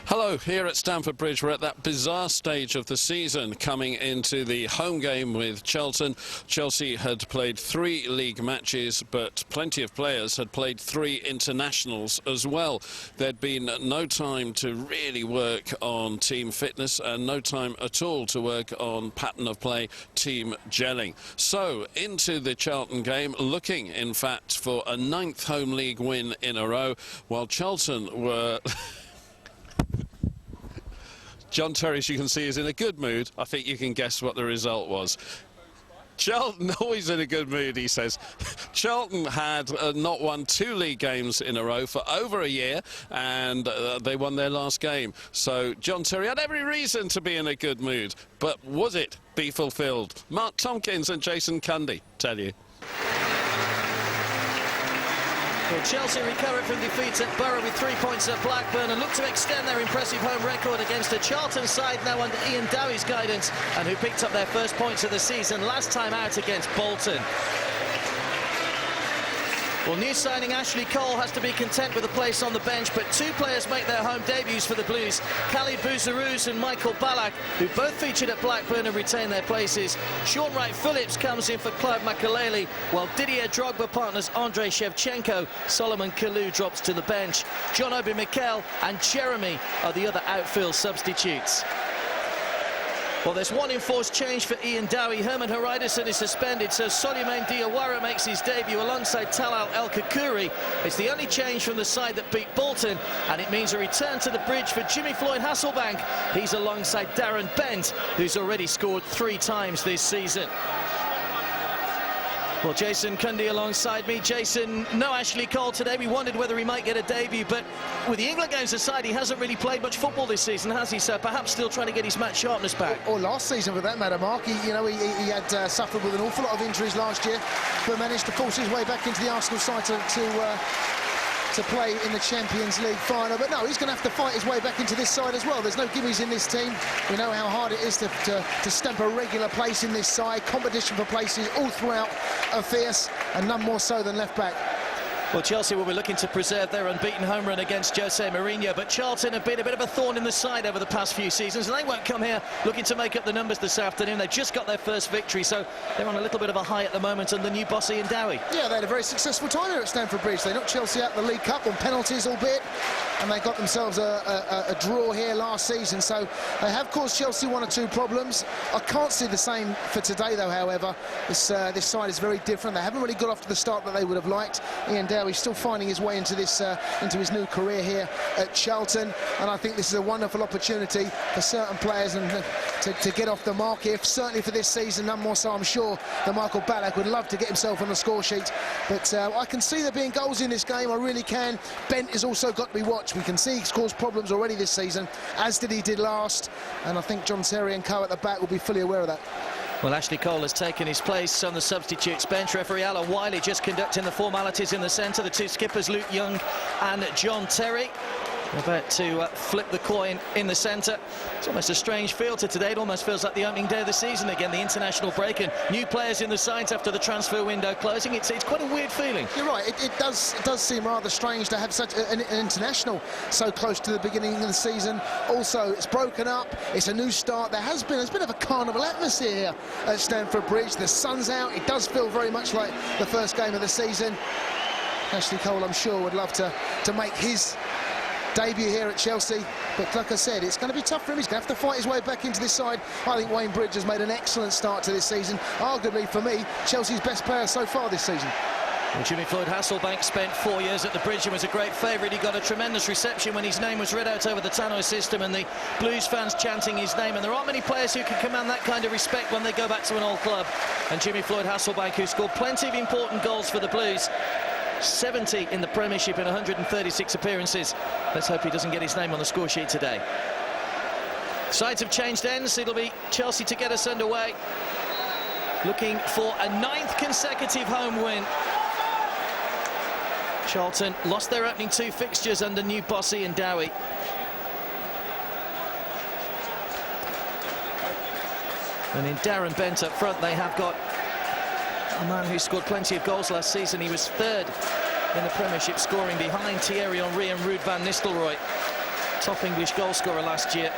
Hello, here at Stamford Bridge. We're at that bizarre stage of the season, coming into the home game with Charlton. Chelsea had played 3 league matches, but plenty of players had played 3 internationals as well. There'd been no time to really work on team fitness and no time at all to work on pattern of play, team gelling. So into the Charlton game, looking in fact for a 9th home league win in a row, while Charlton were John Terry, as you can see, is in a good mood. I think you can guess what the result was. Charlton, always in a good mood, he says. Charlton had not won 2 league games in a row for over a year, and they won their last game. So John Terry had every reason to be in a good mood, but would it be fulfilled? Mark Tompkins and Jason Cundy tell you. Well, Chelsea recovered from defeats at Borough with 3 points at Blackburn and look to extend their impressive home record against a Charlton side now under Ian Dowie's guidance and who picked up their first points of the season last time out against Bolton. Well, new signing Ashley Cole has to be content with a place on the bench, but 2 players make their home debuts for the Blues. Khalid Bouzarouz and Michael Ballack, who both featured at Blackburn and retained their places. Sean Wright-Phillips comes in for Clive Makalele, while Didier Drogba partners Andrei Shevchenko. Solomon Kalou drops to the bench. John Obi-Mikel and Jeremy are the other outfield substitutes. Well, there's one enforced change for Ian Dowie. Herman Haridason is suspended, so Souleymane Diawara makes his debut alongside Talal El Khakouri. It's the only change from the side that beat Bolton, and it means a return to the bridge for Jimmy Floyd Hasselbaink. He's alongside Darren Bent, who's already scored 3 times this season. Well, Jason Cundy alongside me. Jason, no Ashley Cole today. We wondered whether he might get a debut, but with the England games aside, he hasn't really played much football this season, has he? So perhaps still trying to get his match sharpness back. Or last season, for that matter, Mark. He had suffered with an awful lot of injuries last year, but managed to force his way back into the Arsenal side to play in the Champions League final. But no, he's going to have to fight his way back into this side as well. There's no gimmies in this team. We know how hard it is to stamp a regular place in this side. Competition for places all throughout are fierce, and none more so than left back. Well, Chelsea will be looking to preserve their unbeaten home run against Jose Mourinho, but Charlton have been a bit of a thorn in the side over the past few seasons, and they won't come here looking to make up the numbers this afternoon. They've just got their first victory, so they're on a little bit of a high at the moment under new boss Ian Dowie. Yeah, they had a very successful time here at Stamford Bridge. They knocked Chelsea out of the League Cup on penalties, albeit, and they got themselves a draw here last season, so they have caused Chelsea 1 or 2 problems. I can't see the same for today, though, however. This side is very different. They haven't really got off to the start that they would have liked. Ian Dowie's still finding his way into his new career here at Charlton, and I think this is a wonderful opportunity for certain players and to get off the mark here, certainly for this season, none more so. I'm sure that Michael Ballack would love to get himself on the score sheet, but I can see there being goals in this game. I really can. Bent has also got to be watched. We can see he's caused problems already this season, as he did last, and I think John Terry and co at the back will be fully aware of that. Well, Ashley Cole has taken his place on the substitutes bench. Referee Alan Wiley just conducting the formalities in the centre. The 2 skippers, Luke Young and John Terry, about to flip the coin in the centre. It's almost a strange feel to today. It almost feels like the opening day of the season again, the international break, and new players in the sides after the transfer window closing. It's quite a weird feeling. You're right. It does seem rather strange to have such an international so close to the beginning of the season. Also, it's broken up. It's a new start. There's been a bit of a carnival atmosphere here at Stamford Bridge. The sun's out. It does feel very much like the first game of the season. Ashley Cole, I'm sure, would love to make his debut here at Chelsea, but like I said, it's going to be tough for him. He's going to have to fight his way back into this side. I think Wayne Bridge has made an excellent start to this season, arguably for me Chelsea's best player so far this season. Well, Jimmy Floyd Hasselbaink spent 4 years at the Bridge and was a great favourite. He got a tremendous reception when his name was read out over the tannoy system and the Blues fans chanting his name, and there aren't many players who can command that kind of respect when they go back to an old club, and Jimmy Floyd Hasselbaink, who scored plenty of important goals for the Blues, 70 in the Premiership in 136 appearances. Let's hope he doesn't get his name on the score sheet today. Sides have changed ends. It'll be Chelsea to get us underway, looking for a 9th consecutive home win. Charlton lost their opening 2 fixtures under new boss Ian Dowie. And in Darren Bent up front, they have got a man who scored plenty of goals last season. He was 3rd in the Premiership, scoring behind Thierry Henry and Ruud van Nistelrooy. top English goal scorer last year.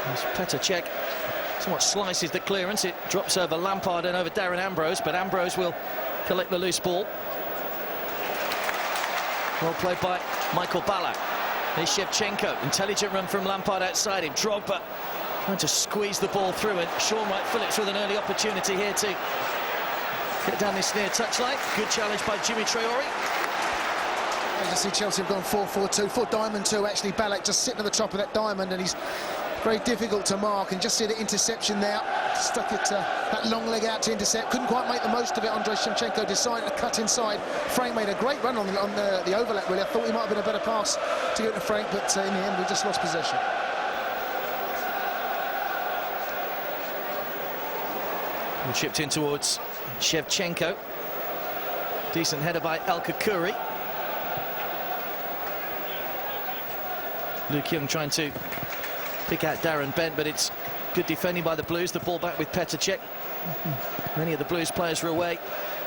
There's Petr Cech. Somewhat slices the clearance. It drops over Lampard and over Darren Ambrose, but Ambrose will collect the loose ball. Well played by Michael Ballack. Here's Shevchenko. Intelligent run from Lampard outside him. Drogba trying to squeeze the ball through, and Sean Wright-Phillips with an early opportunity here to get down this near touchline. Good challenge by Jimmy Traore. As you see, Chelsea have gone 4-4-2, 4 diamond 2 actually. Ballack just sitting at the top of that diamond, and he's very difficult to mark. And just see the interception there. Stuck it that long leg out to intercept. Couldn't quite make the most of it. Andrei Shevchenko decided to cut inside. Frank made a great run on the overlap, really. I thought he might have been a better pass to get to Frank, but in the end we just lost possession. And chipped in towards Shevchenko. Decent header by El Kakuri. Luke Young trying to pick out Darren Bent, but it's good defending by the Blues. The ball back with Petr Cech. Many of the Blues players were away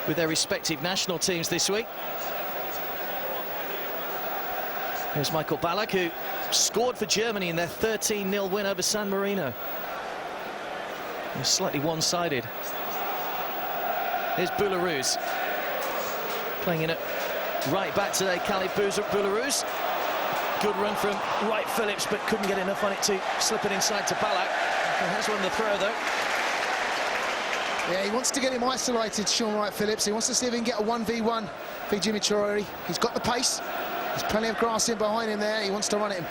with their respective national teams this week. Here's Michael Ballack, who scored for Germany in their 13-0 win over San Marino. It was slightly one-sided. Here's Boularus. Playing in it right back today, Khalid Boularus. Good run from Wright-Phillips, but couldn't get enough on it to slip it inside to Ballack. He has won the throw, though. Yeah, he wants to get him isolated, Sean Wright-Phillips. He wants to see if he can get a 1v1 for Jimmy Traore. He's got the pace. There's plenty of grass in behind him there. He wants to run at him.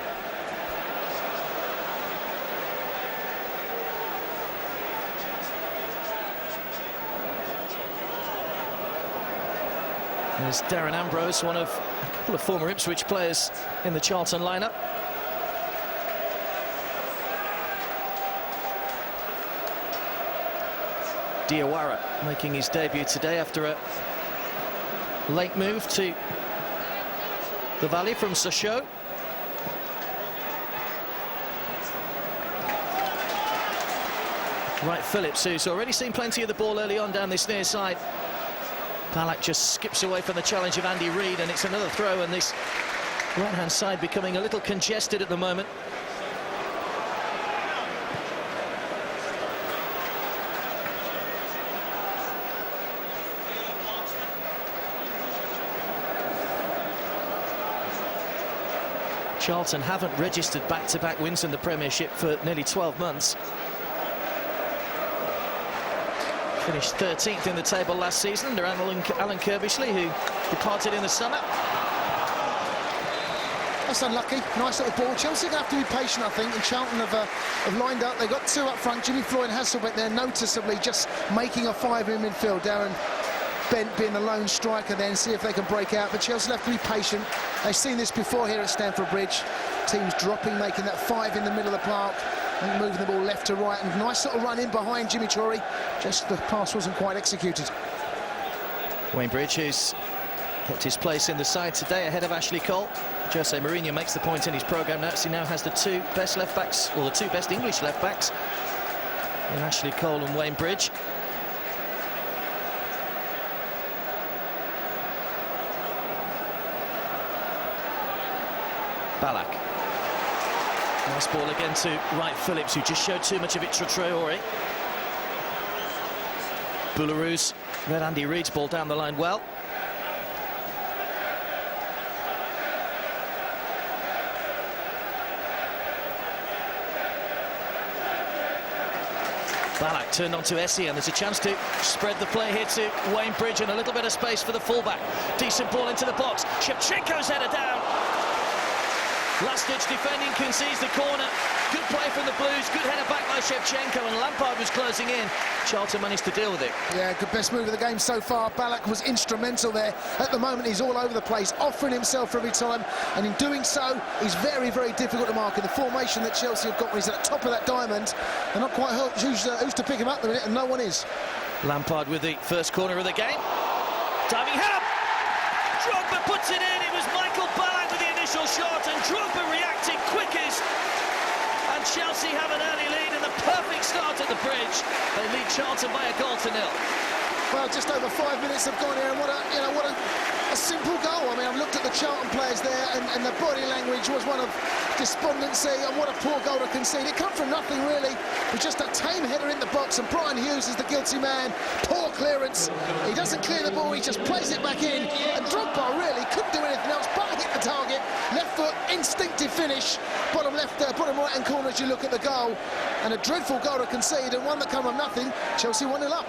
There's Darren Ambrose, one of a couple of former Ipswich players in the Charlton lineup. Diawara making his debut today after a late move to the Valley from Sochaux. Wright-Phillips, who's already seen plenty of the ball early on down this near side. Ballack just skips away from the challenge of Andy Reid, and it's another throw, and this right-hand side becoming a little congested at the moment. Charlton haven't registered back-to-back wins in the Premiership for nearly 12 months. Finished 13th in the table last season under Alan Kirbishley, who departed in the summer. That's unlucky. Nice little ball. Chelsea are going to have to be patient, I think, and Charlton have lined up. They've got 2 up front. Jimmy Floyd and Hasselbaink, they're noticeably just making a 5 in midfield. Darren Bent being the lone striker then, see if they can break out. But Chelsea will have to be patient. They've seen this before here at Stamford Bridge. Teams dropping, making that 5 in the middle of the park, and moving the ball left to right. And nice little run in behind Jimmy Traore. Just the pass wasn't quite executed. Wayne Bridge, who's kept his place in the side today ahead of Ashley Cole. Jose Mourinho makes the point in his programme now. He now has the 2 best left-backs, or the 2 best English left-backs, in Ashley Cole and Wayne Bridge. Ballack. Nice ball again to Wright-Phillips, who just showed too much of it to Traore. Boularus read Andy Reid's ball down the line well. Ballack turned on to Essie, and there's a chance to spread the play here to Wayne Bridge, and a little bit of space for the fullback. Decent ball into the box. Shevchenko's header down. Last-ditch defending, concedes the corner. Good play from the Blues, good header back by Shevchenko, and Lampard was closing in. Charlton managed to deal with it. Yeah, good best move of the game so far. Ballack was instrumental there. At the moment, he's all over the place, offering himself every time, and in doing so, he's very, very difficult to mark. In the formation that Chelsea have got when he's at the top of that diamond, they're not quite who's to pick him up at the minute, and no one is. Lampard with the first corner of the game. Diving header! Drogba puts it in. It was Michael Ballack with the initial shot, and Drogba reacted quickest. And Chelsea have an early lead, and the perfect start at the Bridge. They lead Charlton by a goal to 0. Well, just over 5 minutes have gone here, and what a simple goal. I mean, I've looked at the Charlton players there, and the body language was one of despondency, and what a poor goal to concede. It come from nothing, really. It was just a tame header in the box, and Brian Hughes is the guilty man. Poor clearance. He doesn't clear the ball, he just plays it back in, and Drogba really couldn't do anything else but hit the target. Left foot, instinctive finish, bottom left, bottom right-hand corner as you look at the goal, and a dreadful goal to concede, and one that come from nothing. Chelsea 1-0 up.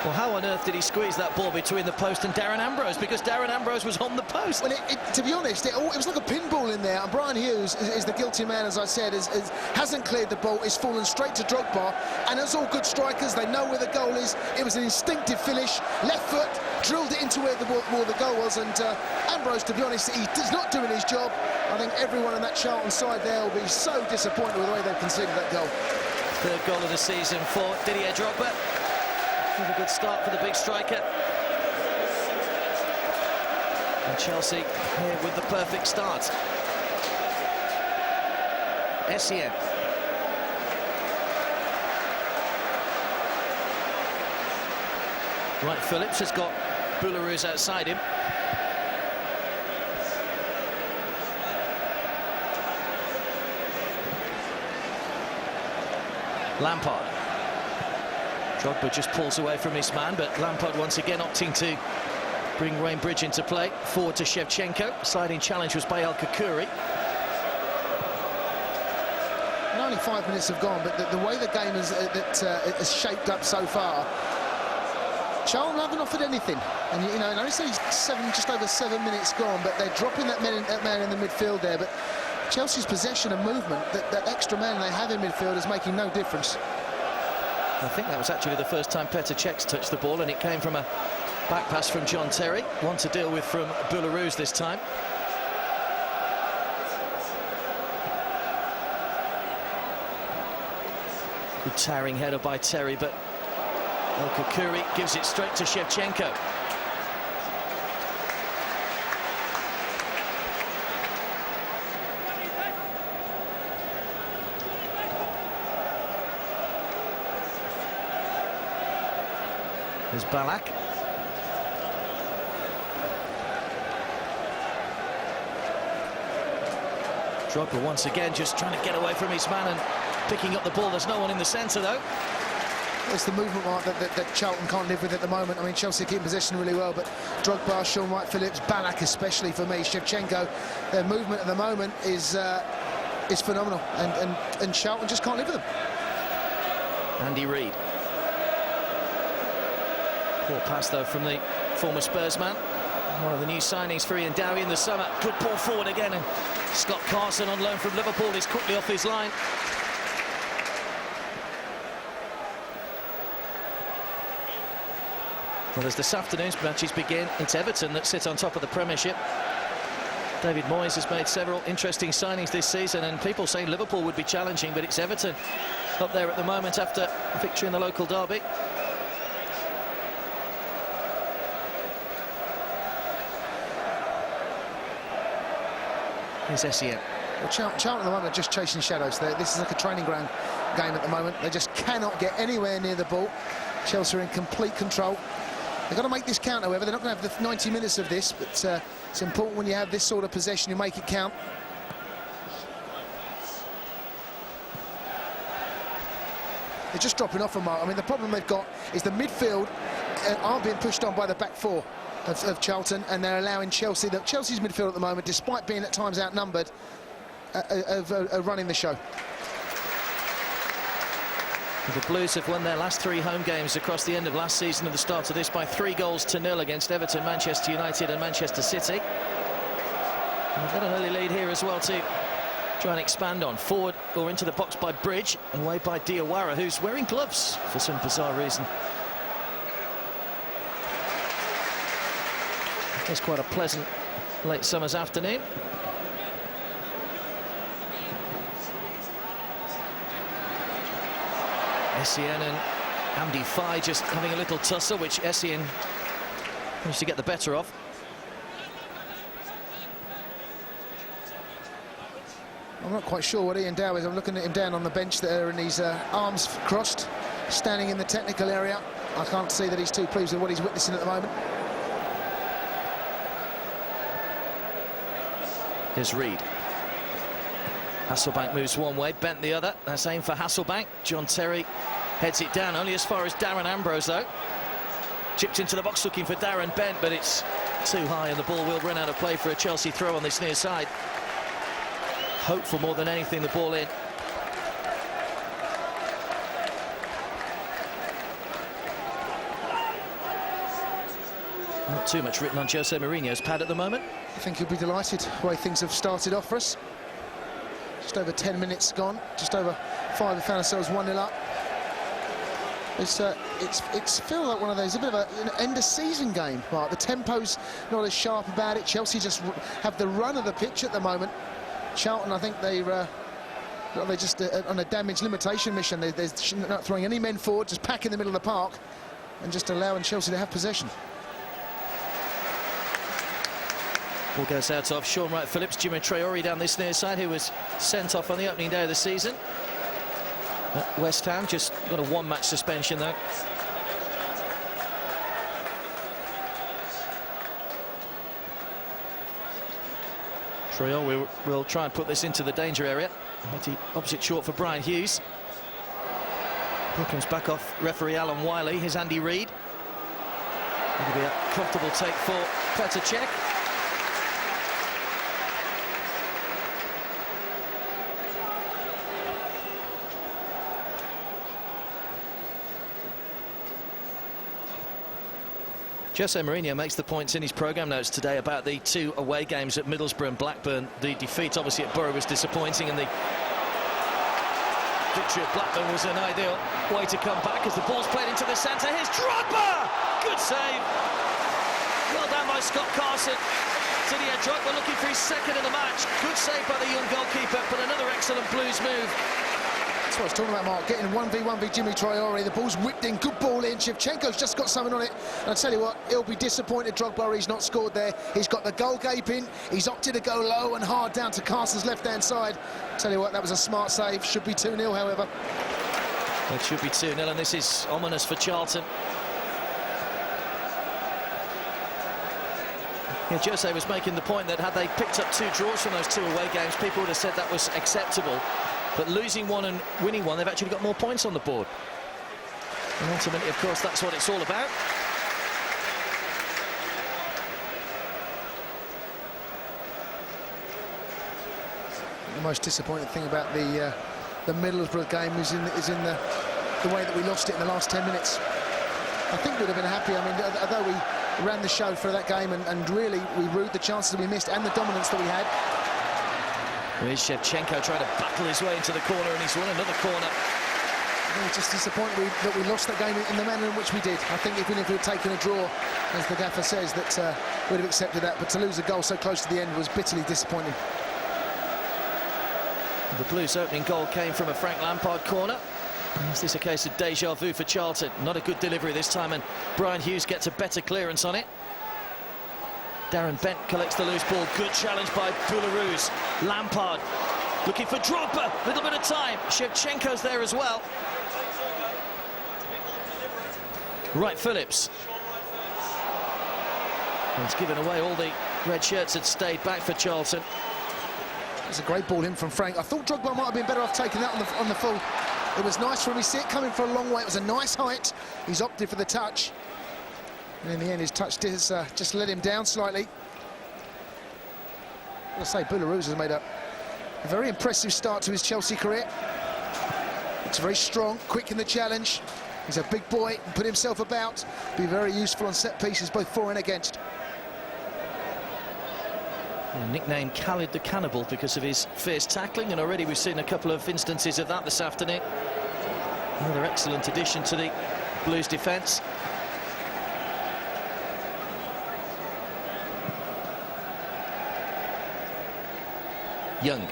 Well, how on earth did he squeeze that ball between the post and Darren Ambrose? Because Darren Ambrose was on the post. Well, to be honest, it was like a pinball in there. And Brian Hughes is the guilty man, as I said, hasn't cleared the ball. It's fallen straight to Drogba. And as all good strikers, they know where the goal is. It was an instinctive finish. Left foot, drilled it into where the goal was. And Ambrose, to be honest, he's not doing his job. I think everyone on that Charlton side there will be so disappointed with the way they've conceded that goal. Third goal of the season for Didier Drogba. A good start for the big striker. And Chelsea here with the perfect start. Essien. Right, Phillips has got Boularus outside him. Lampard. Drogba just pulls away from his man, but Lampard once again opting to bring Wayne Bridge into play. Forward to Shevchenko. Sliding challenge was by El Khakouri. And only 5 minutes have gone, but the way the game has shaped up so far, Charlton haven't offered anything. And you know, only say just over 7 minutes gone, but they're dropping that man in the midfield there. But Chelsea's possession and movement, that extra man they have in midfield, is making no difference. I think that was actually the first time Petr Cech's touched the ball, and it came from a back pass from John Terry. One to deal with from Boularus this time. Good towering header by Terry, but El Khakouri gives it straight to Shevchenko. There's Ballack. Drogba once again just trying to get away from his man and picking up the ball. There's no one in the centre, though. It's the movement mark that Charlton can't live with at the moment. I mean, Chelsea keep possession really well, but Drogba, Sean Wright, Phillips, Ballack especially for me, Shevchenko, their movement at the moment is phenomenal, and Charlton just can't live with them. Andy Reid. Poor pass, though, from the former Spurs man. One of the new signings for Ian Dowie in the summer. Good ball forward again, and Scott Carson on loan from Liverpool is quickly off his line. Well, as this afternoon's matches begin, it's Everton that sit on top of the Premiership. David Moyes has made several interesting signings this season, and people say Liverpool would be challenging, but it's Everton up there at the moment after a victory in the local derby. Here's Essien. Well, Charlton at the moment are just chasing shadows. This is like a training ground game at the moment. They just cannot get anywhere near the ball. Chelsea are in complete control. They've got to make this count, however. They're not going to have the 90 minutes of this, but it's important when you have this sort of possession, you make it count. They're just dropping off a mark. I mean, the problem they've got is the midfield aren't being pushed on by the back four of Charlton, and they're allowing Chelsea's midfield at the moment, despite being at times outnumbered, running the show. The Blues have won their last 3 home games across the end of last season and the start of this by 3-0 against Everton, Manchester United and Manchester City. And they've got an early lead here as well to try and expand on. Forward or into the box by Bridge, away by Diawara, who's wearing gloves for some bizarre reason. It's quite a pleasant late summer's afternoon. Essien and Amdi Faye just having a little tussle, which Essien managed to get the better of. I'm not quite sure what Ian Dowie is. I'm looking at him down on the bench there, and his arms crossed, standing in the technical area. I can't see that he's too pleased with what he's witnessing at the moment. Here's Reed. Hasselbaink moves one way, Bent the other. That's aim for Hasselbaink. John Terry heads it down, only as far as Darren Ambrose, though. Chipped into the box looking for Darren Bent, but it's too high and the ball will run out of play for a Chelsea throw on this near side. Hopeful more than anything the ball in. Not too much written on Jose Mourinho's pad at the moment. I think he'll be delighted the way things have started off for us. Just over 10 minutes gone, just over 5. We found ourselves 1-0 up. It's feel like one of those, a bit of an end-of-season game, Mark. The tempo's not as sharp about it. Chelsea just have the run of the pitch at the moment. Charlton, I think they're just on a damage limitation mission. They're not throwing any men forward, just pack in the middle of the park and just allowing Chelsea to have possession. Ball goes out off Sean Wright-Phillips. Jimmy Traore down this near side, who was sent off on the opening day of the season. West Ham just got a 1-match suspension, though. Traore will try and put this into the danger area. Opposite short for Brian Hughes. Ball comes back off referee Alan Wiley. Here's Andy Reid. It'll be a comfortable take for Petr Cech. Jose Mourinho makes the points in his programme notes today about the 2 away games at Middlesbrough and Blackburn. The defeat, obviously, at Borough was disappointing, and the victory at Blackburn was an ideal way to come back as the ball's played into the centre. Here's Drogba! Good save. Well done by Scott Carson. Didier Drogba looking for his 2nd of the match. Good save by the young goalkeeper, but another excellent Blues move. That's what I was talking about, Mark, getting 1v1 v Jimmy Traore. The ball's whipped in, good ball in. Shevchenko's just got something on it. And I tell you what, he'll be disappointed, Drogba, he's not scored there. He's got the goal gaping. He's opted to go low and hard down to Carson's left-hand side. I tell you what, that was a smart save. Should be 2-0, however. It should be 2-0, and this is ominous for Charlton. Yeah, Jose was making the point that had they picked up 2 draws from those 2 away games, people would have said that was acceptable. But losing one and winning one, they've actually got more points on the board. And ultimately, of course, that's what it's all about. The most disappointing thing about the Middlesbrough game is in the way that we lost it in the last 10 minutes. I think we'd have been happy. I mean, although we ran the show for that game and really we rued the chances that we missed and the dominance that we had. Here's Shevchenko trying to battle his way into the corner, and he's won another corner. I'm just disappointed that we lost that game in the manner in which we did. I think even if we'd taken a draw, as the gaffer says, that we'd have accepted that. But to lose a goal so close to the end was bitterly disappointing. The Blues' opening goal came from a Frank Lampard corner. Is this a case of deja vu for Charlton? Not a good delivery this time, and Brian Hughes gets a better clearance on it. Darren Bent collects the loose ball. Good challenge by Boularus. Lampard looking for Drogba. Little bit of time. Shevchenko's there as well. Wright-Phillips. It's given away. All the red shirts had stayed back for Charlton. It's a great ball in from Frank. I thought Drogba might have been better off taking that on the full. It was nice for him. He see it coming for a long way. It was a nice height. He's opted for the touch. And in the end, his touch just let him down slightly. I'll say Boularus has made a very impressive start to his Chelsea career. Looks very strong, quick in the challenge. He's a big boy, put himself about. Be very useful on set pieces, both for and against. Nicknamed Khalid the Cannibal because of his fierce tackling, and already we've seen a couple of instances of that this afternoon. Another excellent addition to the Blues defence. Young.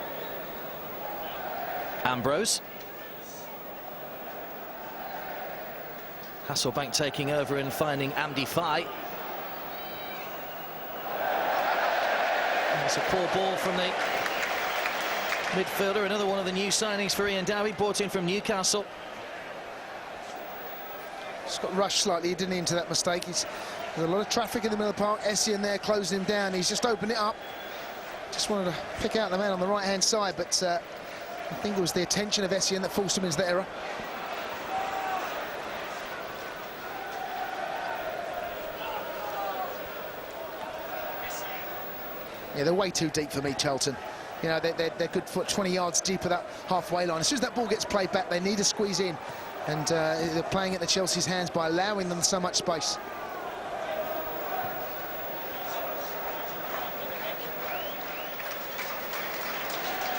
Ambrose. Hasselbaink taking over and finding Amdi Faye. It's a poor ball from the midfielder. Another one of the new signings for Ian Dowie, brought in from Newcastle. Just got rushed slightly, he didn't into that mistake. There's a lot of traffic in the middle of the park. Essien there closing him down. He's just opened it up. Just wanted to pick out the man on the right-hand side, but I think it was the attention of Essien that forced him into the error. Yeah, they're way too deep for me, Charlton. You know, they're good for 20 yards deep of that halfway line. As soon as that ball gets played back, they need to squeeze in. And they're playing at the Chelsea's hands by allowing them so much space.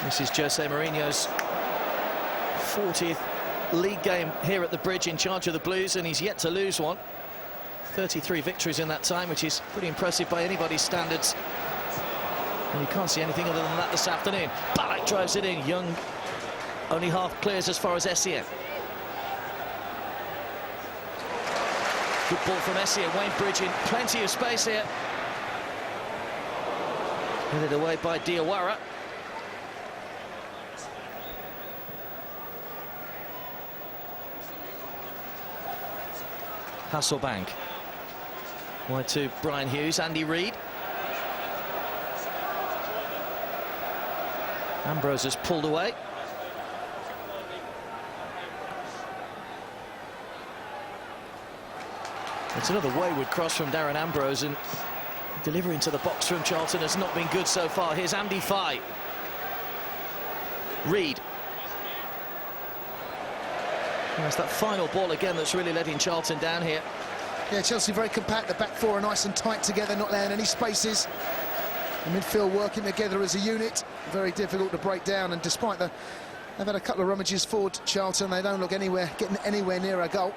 This is Jose Mourinho's 40th league game here at the Bridge, in charge of the Blues, and he's yet to lose one. 33 victories in that time, which is pretty impressive by anybody's standards. And you can't see anything other than that this afternoon. Ballack drives it in. Young only half clears as far as Essien. Good ball from Essien. Wayne Bridge in plenty of space here. Headed away by Diawara. Hasselbaink. Wide to Brian Hughes, Andy Reid. Ambrose has pulled away. It's another wayward cross from Darren Ambrose, and delivery into the box from Charlton has not been good so far. Here's Andy Fye. Reid. And it's that final ball again that's really letting Charlton down here. Yeah, Chelsea very compact. The back four are nice and tight together, not letting any spaces. The midfield working together as a unit. Very difficult to break down, and despite they've had a couple of rummages forward, Charlton, they don't look getting anywhere near a goal.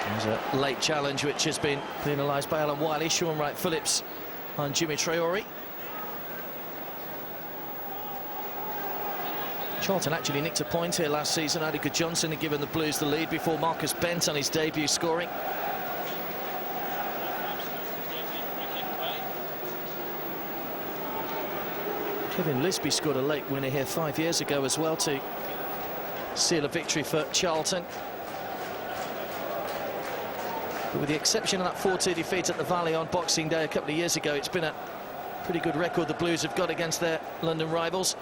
There's a late challenge which has been penalised by Alan Wiley. Sean Wright-Phillips on Jimmy Traore. Charlton actually nicked a point here last season. Adiga Johnson had given the Blues the lead before Marcus Bent on his debut scoring. Kevin Lisby scored a late winner here 5 years ago as well to seal a victory for Charlton. But with the exception of that 4-2 defeat at the Valley on Boxing Day a couple of years ago, it's been a pretty good record the Blues have got against their London rivals.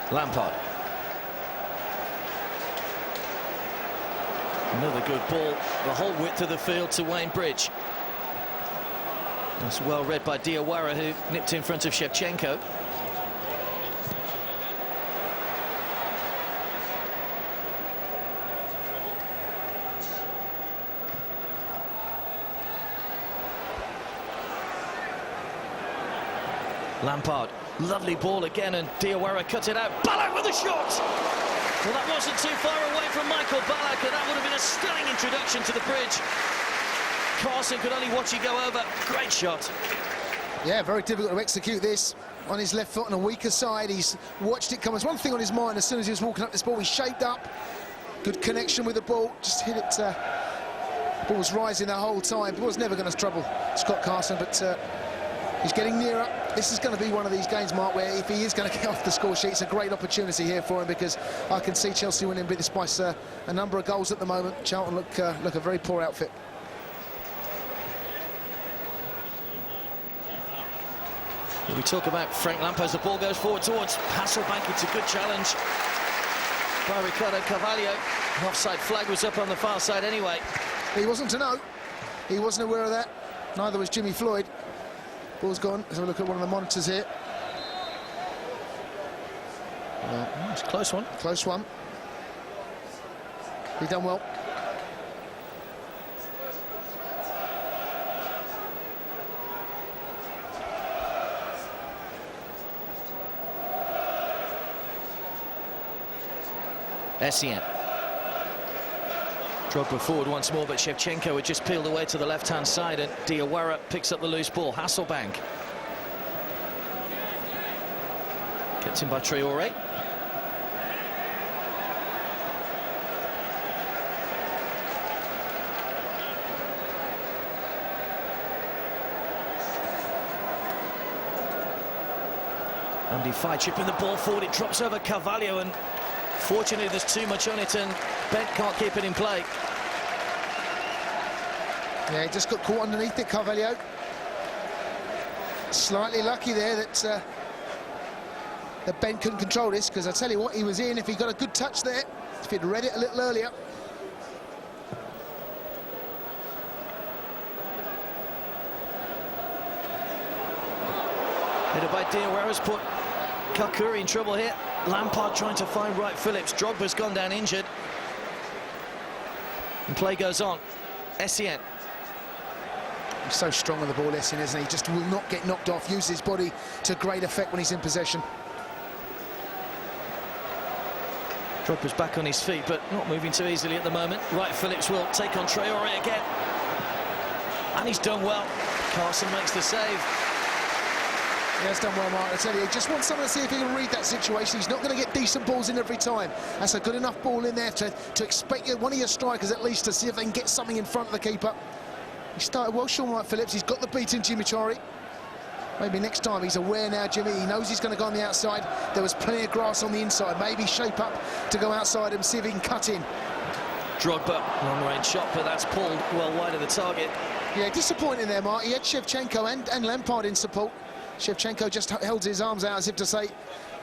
Lampard. Another good ball, the whole width of the field to Wayne Bridge. That's well read by Diawara, who nipped in front of Shevchenko. Lampard, lovely ball again, and Diawara cut it out. Ballack with a shot! Well, that wasn't too far away from Michael Ballack, and that would have been a stunning introduction to the Bridge. Carson could only watch it go over. Great shot. Yeah, very difficult to execute this on his left foot on a weaker side. He's watched it come. There's one thing on his mind as soon as he was walking up this ball. He shaped up. Good connection with the ball. Just hit it. Ball was rising the whole time. It was never going to trouble Scott Carson, but he's getting nearer. This is going to be one of these games, Mark, where if he is going to get off the score sheet, it's a great opportunity here for him, because I can see Chelsea winning this by a number of goals at the moment. Charlton look a very poor outfit. We talk about Frank Lampard as the ball goes forward towards Hasselbaink. It's a good challenge by Ricardo Carvalho. An offside flag was up on the far side anyway. He wasn't to know. He wasn't aware of that. Neither was Jimmy Floyd. Ball's gone. Let's have a look at one of the monitors here. It's a close one. Close one. He done well. Essien. Drogba forward once more, but Shevchenko had just peeled away to the left-hand side, and Diawara picks up the loose ball. Hasselbaink. Kept in by Traore. Andy Fye chipping the ball forward, it drops over Carvalho, and fortunately there's too much on it and Bent can't keep it in play. Yeah, he just got caught underneath it, Carvalho. Slightly lucky there that Ben couldn't control this, because I tell you what, he was in if he got a good touch there, if he'd read it a little earlier. Headed by Diawara's put Kakuri in trouble here. Lampard trying to find Wright Phillips. Drogba's gone down injured. And play goes on. Essien. He's so strong on the ball, Essien, isn't he? He just will not get knocked off, use his body to great effect when he's in possession. Drogba's back on his feet, but not moving too easily at the moment. Wright Phillips will take on Traore again. And he's done well. Carson makes the save. Yeah, it's done well, Mark. I tell you, he just wants someone to see if he can read that situation. He's not going to get decent balls in every time. That's a good enough ball in there to expect one of your strikers at least to see if they can get something in front of the keeper. He started well, Sean Wright Phillips. He's got the beat in Jimmy Chari. Maybe next time he's aware now, Jimmy. He knows he's going to go on the outside. There was plenty of grass on the inside. Maybe shape up to go outside and see if he can cut in. Drogba, long-range shot, but that's pulled well wide of the target. Yeah, disappointing there, Mark. He had Shevchenko and Lampard in support. Shevchenko just held his arms out as if to say,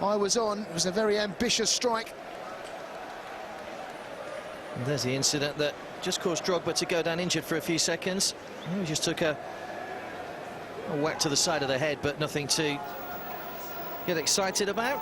I was on. It was a very ambitious strike. And there's the incident that just caused Drogba to go down injured for a few seconds. He just took a whack to the side of the head, but nothing to get excited about.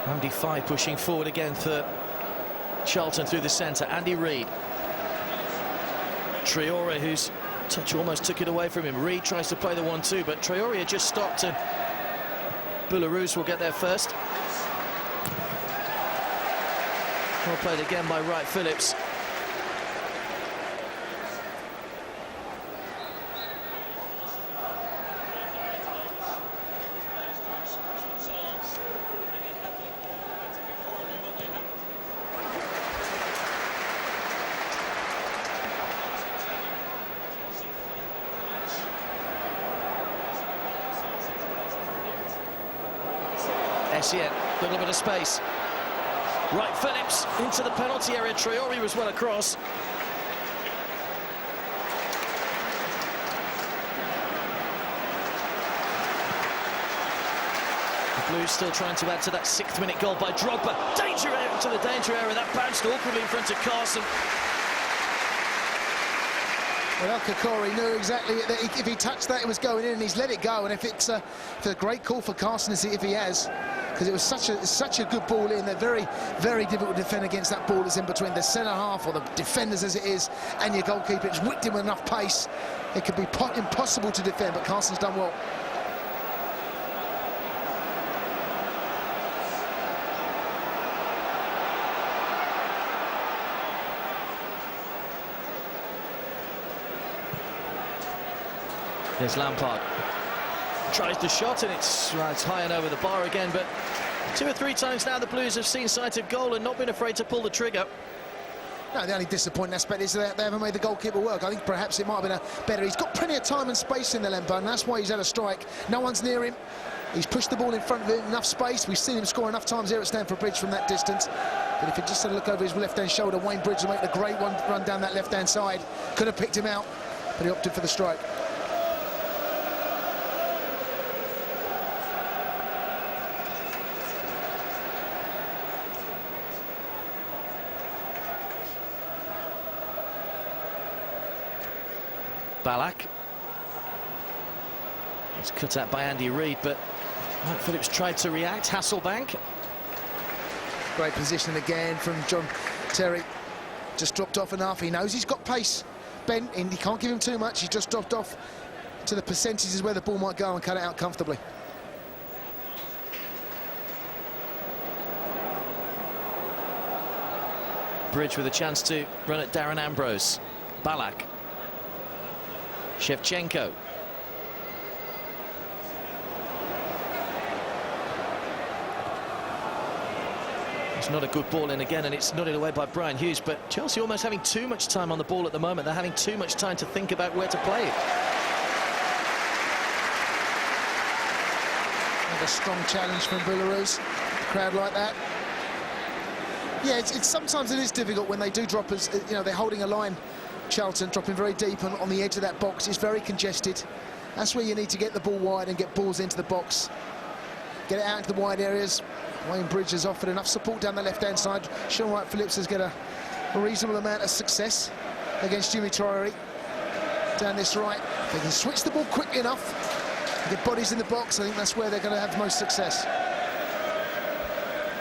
Andy Fye pushing forward again for Charlton through the centre. Andy Reid. Traore, whose touch almost took it away from him. Reid tries to play the 1-2, but Traore had just stopped, and Boularus will get there first. Well played again by Wright Phillips. Essien, a little bit of space. Wright Phillips into the penalty area. Traore was well across. The Blues still trying to add to that 6th minute goal by Drogba. Danger into the danger area. That bounced awkwardly in front of Carson. Well, Kakuri knew exactly that if he touched that, it was going in, and he's let it go. And if it's a great call for Carson to see if he has, because it was such a good ball in. They're very, very difficult to defend against that ball that's in between the centre half or the defenders as it is and your goalkeeper. It's whipped him with enough pace. It could be impossible to defend, but Carson's done well. There's Lampard. Tries the shot, and it's high and over the bar again, but 2 or 3 times now the Blues have seen sight of goal and not been afraid to pull the trigger. No, the only disappointing aspect is that they haven't made the goalkeeper work. I think perhaps it might have been a better. He's got plenty of time and space in the Lampard, and that's why he's had a strike. No one's near him. He's pushed the ball in front of him, enough space. We've seen him score enough times here at Stamford Bridge from that distance. But if he just had a look over his left-hand shoulder, Wayne Bridge will make a great run down that left-hand side. Could have picked him out, but he opted for the strike. Ballack. It's cut out by Andy Reid, but Wright Phillips tried to react. Hasselbaink. Great positioning again from John Terry. Just dropped off enough. He knows he's got pace. Ben, he can't give him too much. He just dropped off. to the percentages where the ball might go and cut it out comfortably. Bridge with a chance to run at Darren Ambrose. Ballack. Shevchenko. It's not a good ball in again, and it's nodded away by Brian Hughes, but Chelsea almost having too much time on the ball at the moment. They're having too much time to think about where to play it. Another strong challenge from Belarus. Crowd like that. Yeah, sometimes it is difficult when they do drop us. You know, they're holding a line. Charlton dropping very deep on the edge of that box. It's very congested. That's where you need to get the ball wide and get balls into the box. Get it out into the wide areas. Wayne Bridge has offered enough support down the left-hand side. Sean Wright-Phillips has got a reasonable amount of success against Jimmy Traore. Down this right, they can switch the ball quickly enough, get bodies in the box. I think that's where they're going to have the most success.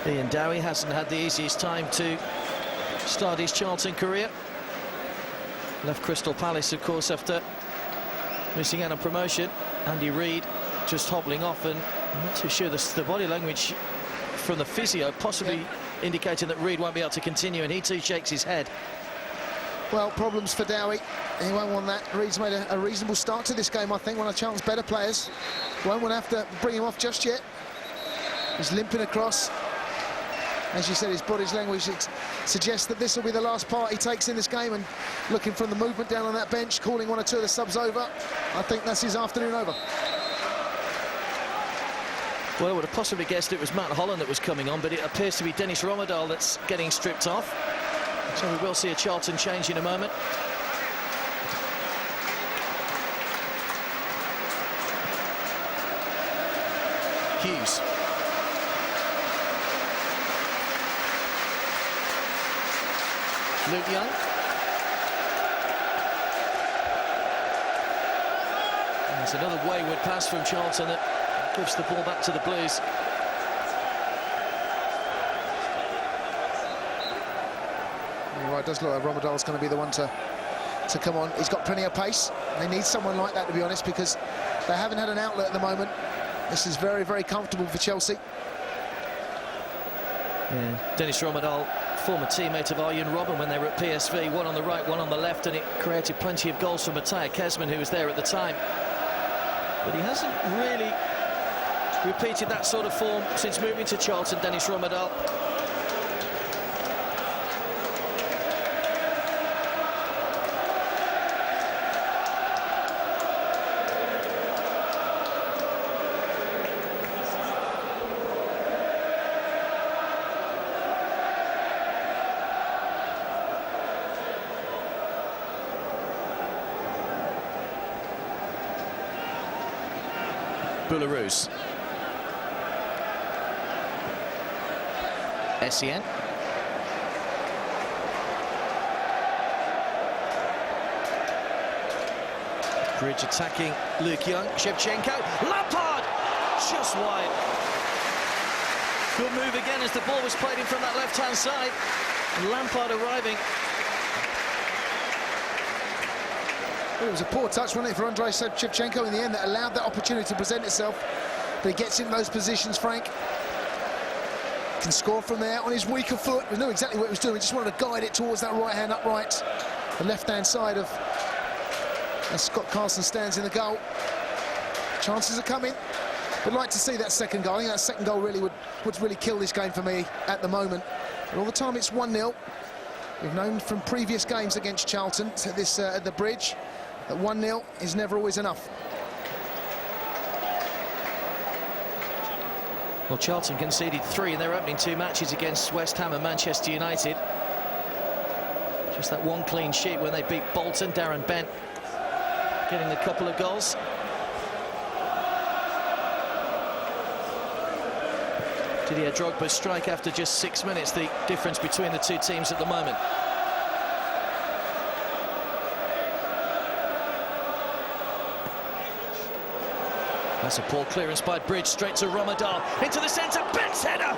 Ian Dowie hasn't had the easiest time to start his Charlton career. Left Crystal Palace, of course, after missing out on promotion. Andy Reid just hobbling off, and I'm not too sure the body language from the physio possibly indicating that Reid won't be able to continue, and he too shakes his head. Well, problems for Dowie. He won't want that. Reid's made a reasonable start to this game, I think, one of Charlton's better players. Won't want to have to bring him off just yet. He's limping across. As you said, his body's language suggests that this will be the last part he takes in this game, and looking from the movement down on that bench, calling one or two of the subs over, I think that's his afternoon over. Well, I would have possibly guessed it was Matt Holland that was coming on, but it appears to be Dennis Rommedahl that's getting stripped off. So we will see a Charlton change in a moment. Hughes. Luke Young. There's another wayward pass from Charlton that gives the ball back to the Blues. You're right, it does look like Rommedahl's going to be the one to come on. He's got plenty of pace. They need someone like that, to be honest, because they haven't had an outlet at the moment. This is very, very comfortable for Chelsea. Yeah. Dennis Rommedahl, former teammate of Arjen Robben when they were at PSV, one on the right, one on the left, and it created plenty of goals for Mattia Kesman, who was there at the time. But he hasn't really repeated that sort of form since moving to Charlton, Dennis Rommedahl. Belarus. Essien. Bridge attacking Luke Young. Shevchenko. Lampard! Just wide. Good move again as the ball was played in from that left-hand side. And Lampard arriving. Well, it was a poor touch, wasn't it, for Andrei Shevchenko in the end that allowed that opportunity to present itself. But he gets in those positions, Frank. Can score from there on his weaker foot. We knew exactly what he was doing. He just wanted to guide it towards that right-hand upright. The left-hand side of... as Scott Carson stands in the goal. Chances are coming. Would like to see that second goal. I think that second goal really would really kill this game for me at the moment. But all the time it's 1-0. We've known from previous games against Charlton to this at the Bridge that 1-0 is never always enough. Well, Charlton conceded 3 in their opening 2 matches against West Ham and Manchester United. Just that one clean sheet when they beat Bolton. Darren Bent getting a couple of goals. Didier Drogba's strike after just 6 minutes, the difference between the two teams at the moment. That's a poor clearance by Bridge, straight to Rommedahl, into the centre, Bent's header!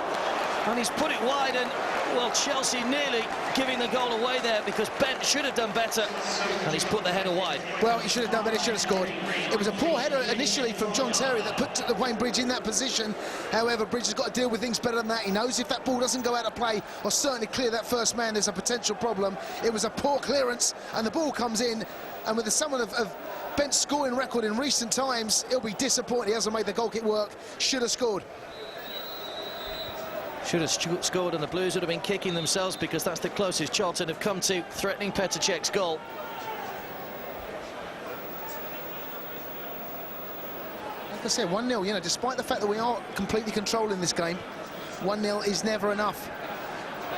And he's put it wide, and Well, Chelsea nearly giving the goal away there because Bent should have done better, and he's put the header wide. Well, he should have done better, he should have scored. It was a poor header initially from John Terry that put the Wayne Bridge in that position. However, Bridge has got to deal with things better than that. He knows if that ball doesn't go out of play or certainly clear that first man, there's a potential problem. It was a poor clearance, and the ball comes in, and with the someone of Bent's scoring record in recent times, he'll be disappointed he hasn't made the goal kick work. Should have scored. Should have scored, and the Blues would have been kicking themselves because that's the closest Charlton have come to threatening Petr Cech's goal. Like I said, 1-0, you know, despite the fact that we are completely controlling this game, 1-0 is never enough.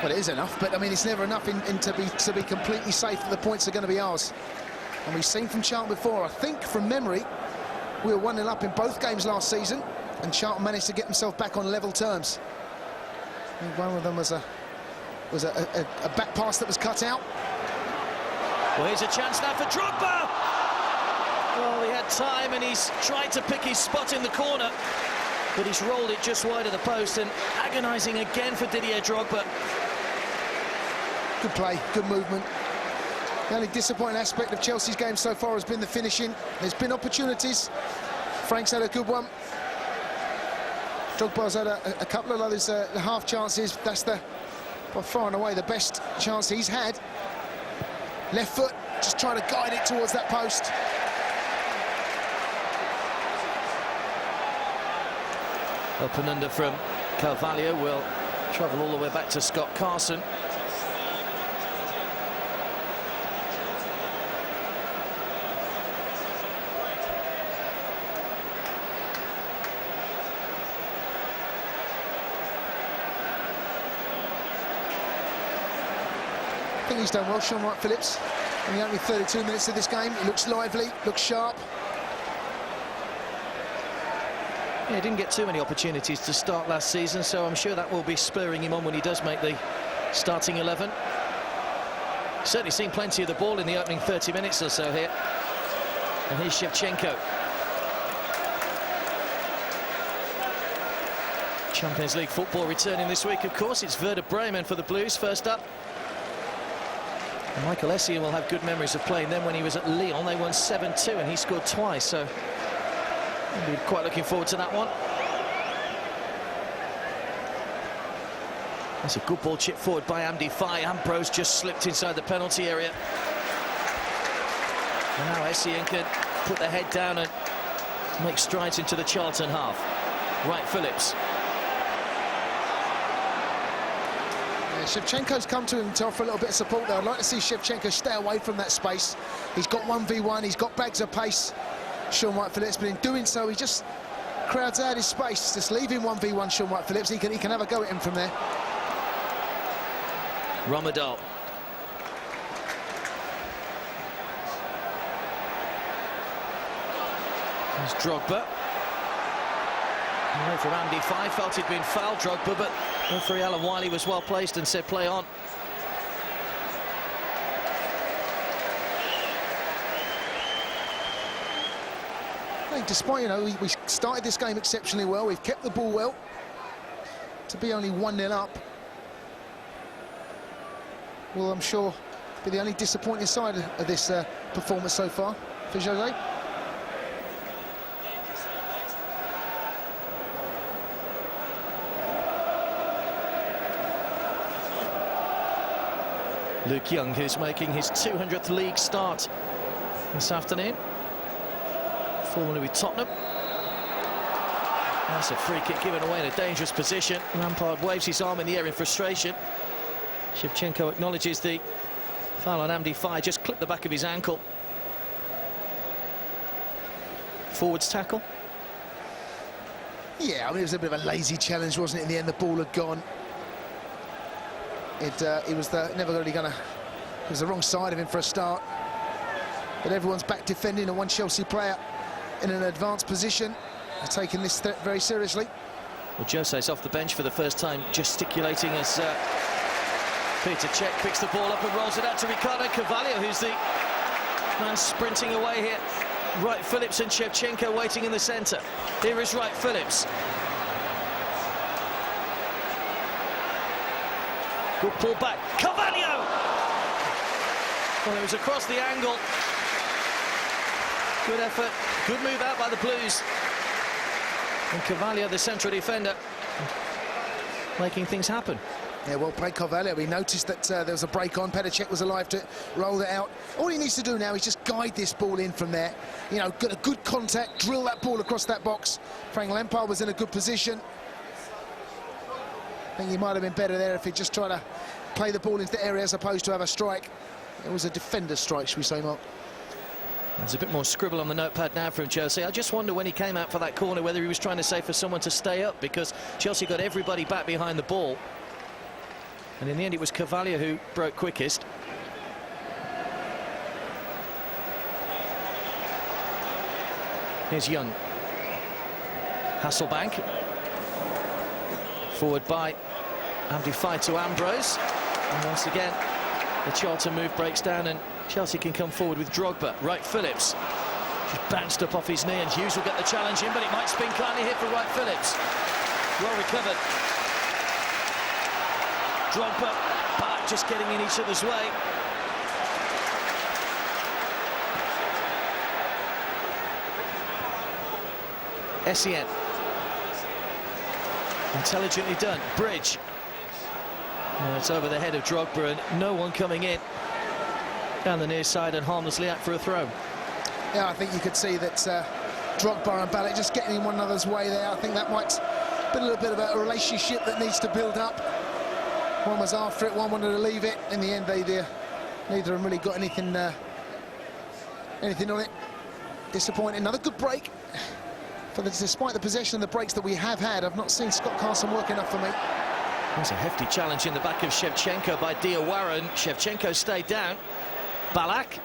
Well, it is enough, but I mean, it's never enough to be completely safe that the points are going to be ours. And we've seen from Charlton before, I think from memory, we were 1-0 up in both games last season, and Charlton managed to get themselves back on level terms. One of them was a back pass that was cut out. Well, here's a chance now for Drogba. Well, he had time and he's tried to pick his spot in the corner, but he's rolled it just wide of the post, and agonising again for Didier Drogba. Good play, good movement. The only disappointing aspect of Chelsea's game so far has been the finishing. There's been opportunities. Frank's had a good one. Drogba's had a couple of others, half chances. That's by far and away the best chance he's had. Left foot, just trying to guide it towards that post. Up and under from Carvalho will travel all the way back to Scott Carson. I think he's done well, Sean Wright-Phillips, in the only 32 minutes of this game. He looks lively, looks sharp. Yeah, he didn't get too many opportunities to start last season, so I'm sure that will be spurring him on when he does make the starting 11. Certainly seen plenty of the ball in the opening 30 minutes or so here. And here's Shevchenko. Champions League football returning this week, of course. It's Werder Bremen for the Blues first up. And Michael Essien will have good memories of playing them when he was at Lyon. They won 7-2 and he scored twice, so I'll be quite looking forward to that one. That's a good ball chip forward by Amdi Faye. Ambrose just slipped inside the penalty area. And now Essien can put the head down and make strides into the Charlton half. Wright-Phillips. Shevchenko's come to him to offer a little bit of support there. I'd like to see Shevchenko stay away from that space. He's got 1v1, he's got bags of pace, Sean Wright-Phillips, but in doing so, he just crowds out his space. Just leave him 1v1, Sean Wright-Phillips. He can have a go at him from there. Romadal. There's Drogba. Away from Amdi Faye, felt he'd been fouled, Drogba, but referee Alan Wiley was well placed and said play on. Hey, despite, you know, we started this game exceptionally well, we've kept the ball well. To be only 1-0 up, well, I'm sure be the only disappointing side of this performance so far for Jose. Luke Young, who's making his 200th league start this afternoon, formerly with Tottenham. That's a free kick given away in a dangerous position. Lampard waves his arm in the air in frustration. Shevchenko acknowledges the foul on Amdi Faye, just clipped the back of his ankle. Forwards tackle. Yeah, I mean, it was a bit of a lazy challenge, wasn't it? In the end, the ball had gone. It was never really gonna. It was the wrong side of him for a start. But everyone's back defending, and one Chelsea player in an advanced position is taking this threat very seriously. Well, Jose's off the bench for the first time, gesticulating as Petr Cech picks the ball up and rolls it out to Ricardo Carvalho, who's the man sprinting away here. Wright-Phillips and Shevchenko waiting in the centre. Here is Wright-Phillips. Good pull back. Carvalho! Well, it was across the angle. Good effort. Good move out by the Blues. And Carvalho, the central defender, making things happen. Yeah, well played, Carvalho. He noticed that there was a break on. Petacek was alive to it, rolled it out. All he needs to do now is just guide this ball in from there. You know, get a good contact, drill that ball across that box. Frank Lampard was in a good position. I think he might have been better there if he just tried to play the ball into the area as opposed to have a strike. It was a defender's strike, should we say, Mark? There's a bit more scribble on the notepad now from Chelsea. I just wonder when he came out for that corner whether he was trying to say for someone to stay up, because Chelsea got everybody back behind the ball. And in the end, it was Carvalho who broke quickest. Here's Young. Hasselbaink. Forward by Amdi Faye to Ambrose. And once again, the Charlton move breaks down and Chelsea can come forward with Drogba. Wright Phillips. Just bounced up off his knee, and Hughes will get the challenge in, but it might spin kindly here for Wright Phillips. Well recovered. Drogba, back, just getting in each other's way. Essien. Intelligently done. Bridge. Oh, it's over the head of Drogba and no one coming in. Down the near side and harmlessly out for a throw. Yeah, I think you could see that Drogba and Balak just getting in one another's way there. I think that might be a little bit of a relationship that needs to build up. One was after it, one wanted to leave it. In the end, neither of them really got anything on it. Disappointing. Another good break. Despite the possession and the breaks that we have had, I've not seen Scott Carson work enough for me. There's a hefty challenge in the back of Shevchenko by Diawara. Shevchenko stayed down. Balak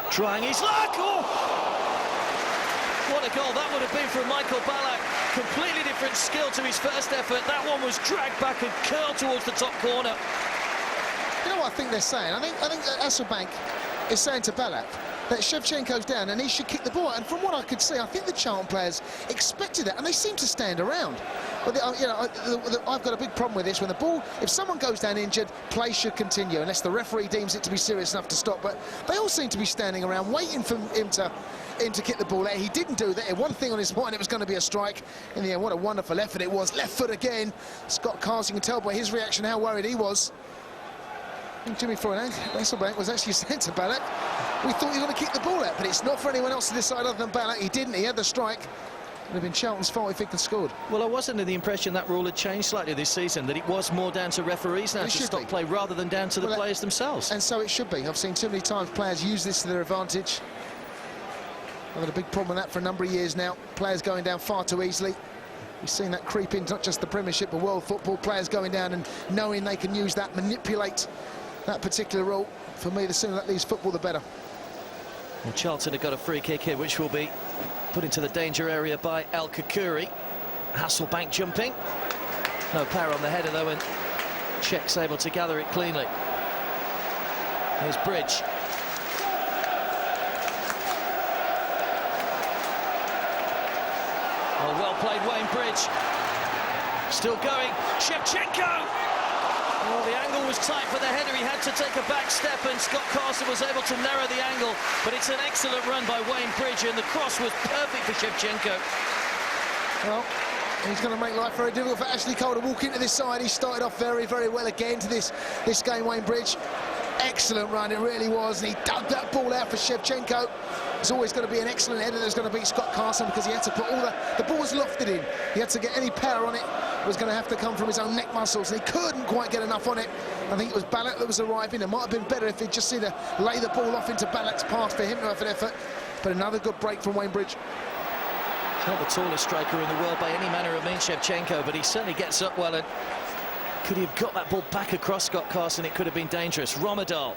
trying his luck. Oh! What a goal that would have been from Michael Balak. Completely different skill to his first effort. That one was dragged back and curled towards the top corner. You know what I think they're saying? I think Hasselbaink is saying to Balak that Shevchenko's down and he should kick the ball. And from what I could see, I think the Charlton players expected that, and they seem to stand around. But you know, I've got a big problem with this. When the ball, if someone goes down injured, play should continue unless the referee deems it to be serious enough to stop. But they all seem to be standing around waiting for him to kick the ball out. He didn't do that. He had one thing on his mind, it was going to be a strike. In the end, what a wonderful effort it was. Left foot again. Scott Carson, you can tell by his reaction how worried he was. And Jimmy Floyd Hasselbaink was actually sent to Balak. We thought he was going to kick the ball out, but it's not for anyone else to decide other than Balak. He didn't. He had the strike. It would have been Charlton's fault if he had scored. Well, I was under the impression that rule had changed slightly this season, that it was more down to referees now to stop play rather than down to the players themselves. And so it should be. I've seen too many times players use this to their advantage. I've had a big problem with that for a number of years now. Players going down far too easily. We've seen that creep into not just the Premiership but world football. Players going down and knowing they can use that, manipulate that particular rule. For me, the sooner that leaves football, the better. Well, Charlton have got a free kick here, which will be put into the danger area by El Kukuri. Hasselbaink jumping. No power on the header, though, and Czech's able to gather it cleanly. Here's Bridge. Oh, well played, Wayne Bridge. Still going. Shevchenko! Well, the angle was tight for the header. He had to take a back step, and Scott Carson was able to narrow the angle. But it's an excellent run by Wayne Bridge, and the cross was perfect for Shevchenko. Well, he's going to make life very difficult for Ashley Cole to walk into this side. He started off very, very well again to this game, Wayne Bridge. Excellent run, it really was, and he dug that ball out for Shevchenko. It's always going to be an excellent header that's going to beat Scott Carson, because he had to put all the ball was lofted in. He had to get any power on it. It was going to have to come from his own neck muscles, and he couldn't quite get enough on it. I think it was Balak that was arriving. It might have been better if he'd just seen to lay the ball off into Balak's path for him to have an effort. But another good break from Wayne Bridge. He's not the tallest striker in the world by any manner of means, Shevchenko, but he certainly gets up well, and could he have got that ball back across Scott Carson, it could have been dangerous. Romadal.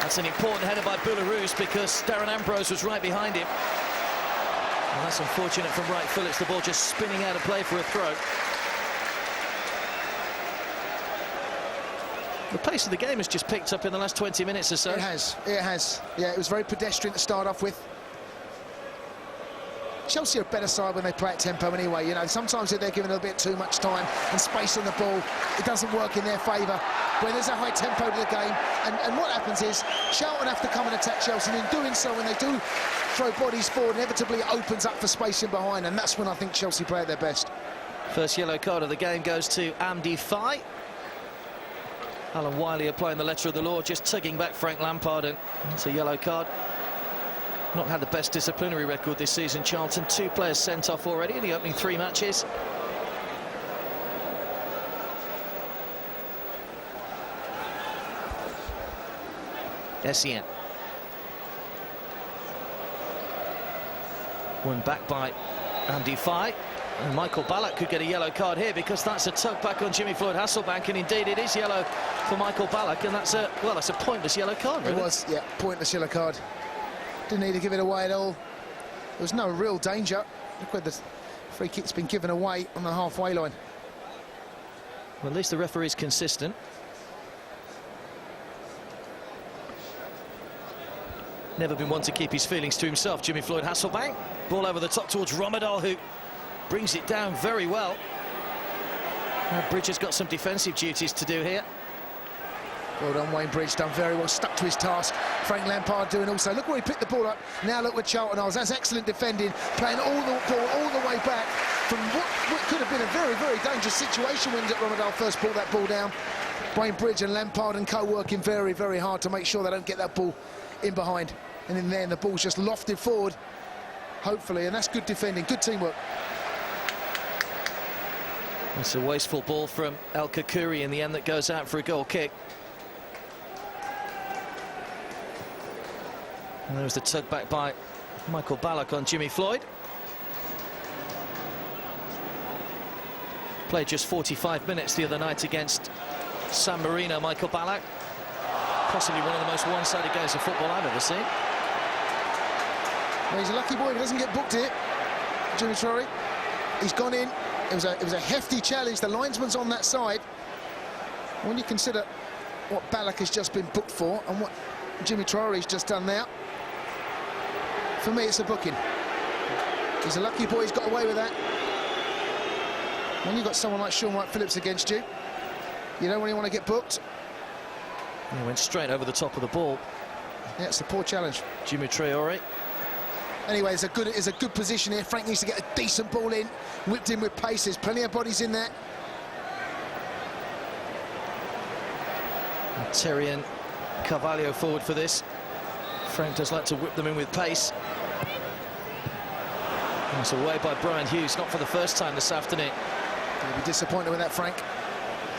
That's an important header by Belarus, because Darren Ambrose was right behind him. And that's unfortunate from Wright Phillips, the ball just spinning out of play for a throw. The pace of the game has just picked up in the last 20 minutes or so. It has. Yeah, it was very pedestrian to start off with. Chelsea are a better side when they play at tempo anyway. You know, sometimes if they're given a bit too much time and space on the ball, it doesn't work in their favour. When there's a high tempo to the game, and what happens is Charlton have to come and attack Chelsea, and in doing so, when they do throw bodies forward, inevitably it opens up for space in behind, and that's when I think Chelsea play at their best. First yellow card of the game goes to Amdi Faye. Alan Wiley applying the letter of the law, just tugging back Frank Lampard, and it's a yellow card. Not had the best disciplinary record this season, Charlton. 2 players sent off already in the opening 3 matches. Essien. Won back by Andy Faye. And Michael Ballack could get a yellow card here, because that's a tug back on Jimmy Floyd Hasselbaink, and indeed it is yellow for Michael Ballack, and that's a, well, that's a pointless yellow card, really. It was, yeah, pointless yellow card. Didn't need to give it away at all. There was no real danger. Look where the free kick's been given away on the halfway line. Well, at least the referee's consistent. Never been one to keep his feelings to himself, Jimmy Floyd Hasselbaink. Ball over the top towards Romadal, who brings it down very well. Now Bridge has got some defensive duties to do here. Well done, Wayne Bridge, done very well, stuck to his task. Frank Lampard doing also. Look where he picked the ball up. Now look where Charlton are. That's excellent defending, playing all the ball all the way back from what could have been a very, very dangerous situation when Romadal first brought that ball down. Wayne Bridge and Lampard and co working very, very hard to make sure they don't get that ball in behind. And in there, the ball's just lofted forward, hopefully, and that's good defending, good teamwork. It's a wasteful ball from El Kakuri in the end that goes out for a goal kick. And there was the tug back by Michael Ballack on Jimmy Floyd. Played just 45 minutes the other night against San Marino, Michael Ballack. Possibly one of the most one-sided games of football I've ever seen. Well, he's a lucky boy if he doesn't get booked here, Jimmy Traore. He's gone in. It was a hefty challenge. The linesman's on that side. When you consider what Ballack has just been booked for and what Jimmy Traore's just done now, for me, it's a booking. He's a lucky boy. He's got away with that. When you've got someone like Sean White-Phillips against you, you don't really want to get booked. He went straight over the top of the ball. Yeah, it's a poor challenge. Jimmy Traore. Anyway, it's a good position here. Frank needs to get a decent ball in, whipped in with pace. There's plenty of bodies in there. Terry and Carvalho forward for this. Frank does like to whip them in with pace. And it's away by Brian Hughes, not for the first time this afternoon. You'll be disappointed with that, Frank.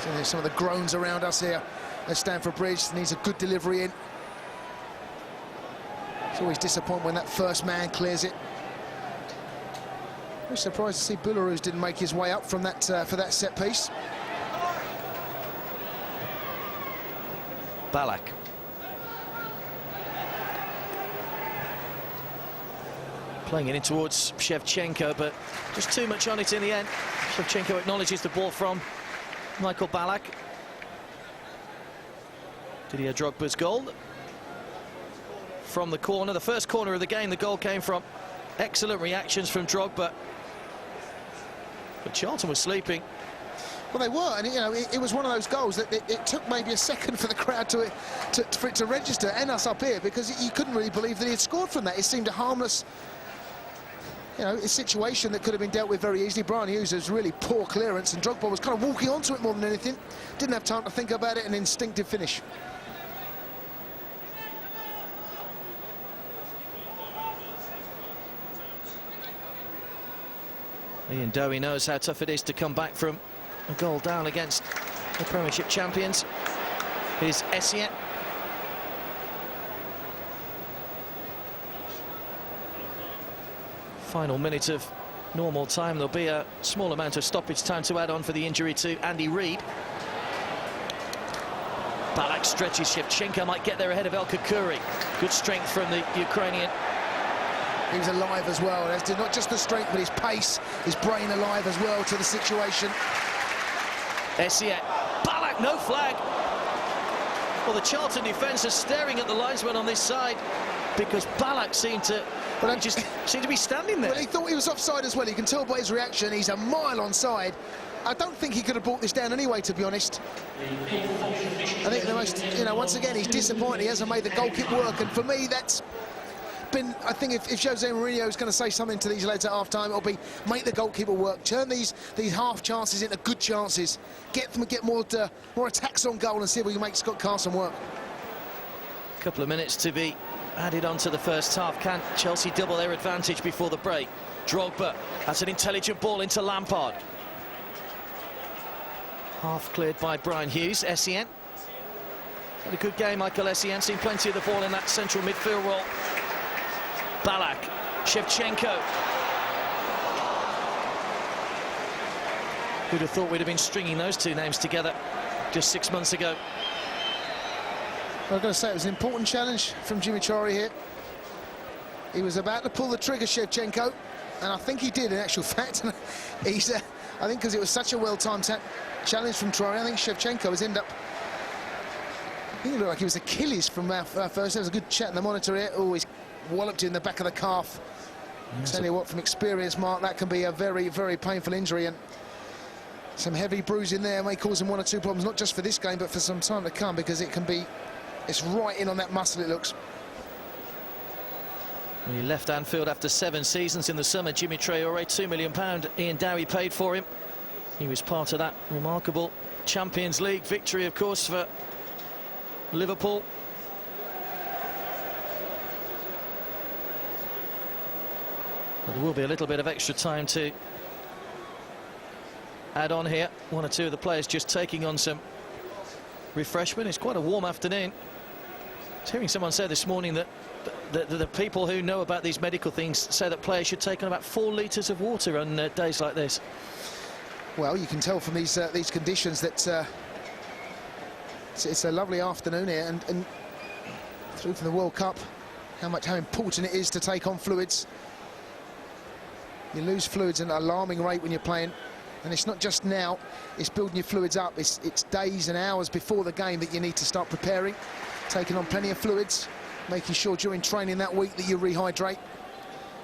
So there's some of the groans around us here at Stamford Bridge. Needs a good delivery in. It's always disappointing when that first man clears it. Very surprised to see Boularus didn't make his way up from that for that set piece. Ballack. Playing it in towards Shevchenko, but just too much on it in the end. Shevchenko acknowledges the ball from Michael Ballack. Didier Drogba's goal. From the corner, the first corner of the game, the goal came from. Excellent reactions from Drogba. But Charlton was sleeping. Well, they were, and you know, it was one of those goals that it took maybe a second for the crowd for it to register, and us up here, because you couldn't really believe that he had scored from that. It seemed a harmless, you know, a situation that could have been dealt with very easily. Brian Hughes has really poor clearance, and Drogba was kind of walking onto it more than anything. Didn't have time to think about it, an instinctive finish. Ian Dowie knows how tough it is to come back from a goal down against the Premiership champions. Here's Essien. Final minute of normal time. There'll be a small amount of stoppage time to add on for the injury to Andy Reid. Ballack stretches. Shevchenko might get there ahead of El Kakuri. Good strength from the Ukrainian. He was alive as well. That's not just the strength, but his pace, his brain alive as well to the situation. Essien. Ballack, no flag. Well, the Charlton defence is staring at the linesman on this side because Ballack seemed to be standing there. Well, he thought he was offside as well. You can tell by his reaction, he's a mile onside. I don't think he could have brought this down anyway, to be honest. I think the most, once again, he's disappointed he hasn't made the goal kick work, and for me, that's been, I think if Jose Mourinho is going to say something to these lads at half-time, it'll be make the goalkeeper work, turn these half chances into good chances, get more attacks on goal and see if we can make Scott Carson work. A couple of minutes to be added on to the first half. Can Chelsea double their advantage before the break? Drogba has an intelligent ball into Lampard. Half cleared by Brian Hughes. Essien had a good game. Michael Essien seen plenty of the ball in that central midfield role. Ballack, Shevchenko. Who'd have thought we'd have been stringing those two names together just 6 months ago? I've got to say, it was an important challenge from Dimitrov here. He was about to pull the trigger, Shevchenko, and I think he did in actual fact. He's, I think because it was such a well-timed challenge from Traore, I think Shevchenko has ended up, I think it looked like he was Achilles from our first. There was a good chat in the monitor here. Oh, he's walloped in the back of the calf. Yes. Tell you what, from experience, Mark, that can be a very, very painful injury, and some heavy bruising there may cause him 1 or 2 problems, not just for this game, but for some time to come, because it can be, it's right in on that muscle, it looks. He left Anfield after 7 seasons in the summer. Jimmy Traore, £2 million. Ian Dowie paid for him. He was part of that remarkable Champions League victory, of course, for Liverpool. But there will be a little bit of extra time to add on here. 1 or 2 of the players just taking on some refreshment. It's quite a warm afternoon. I was hearing someone say this morning that the people who know about these medical things say that players should take on about 4 litres of water on days like this. Well, you can tell from these conditions that it's a lovely afternoon here, and through from the World Cup, how important it is to take on fluids. You lose fluids at an alarming rate when you're playing, and it's not just now, it's building your fluids up. It's days and hours before the game that you need to start preparing, taking on plenty of fluids, making sure during training that week that you rehydrate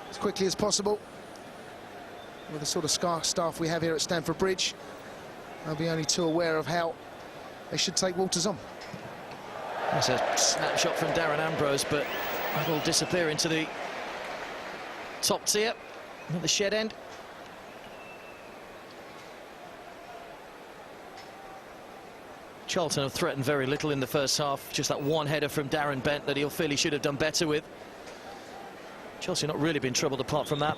as quickly as possible. With the sort of staff we have here at Stamford Bridge, they'll be only too aware of how they should take waters on. That's a snapshot from Darren Ambrose, but that'll disappear into the top tier at the shed end. Charlton have threatened very little in the first half. Just that one header from Darren Bent that he'll feel he should have done better with. Chelsea not really been troubled apart from that.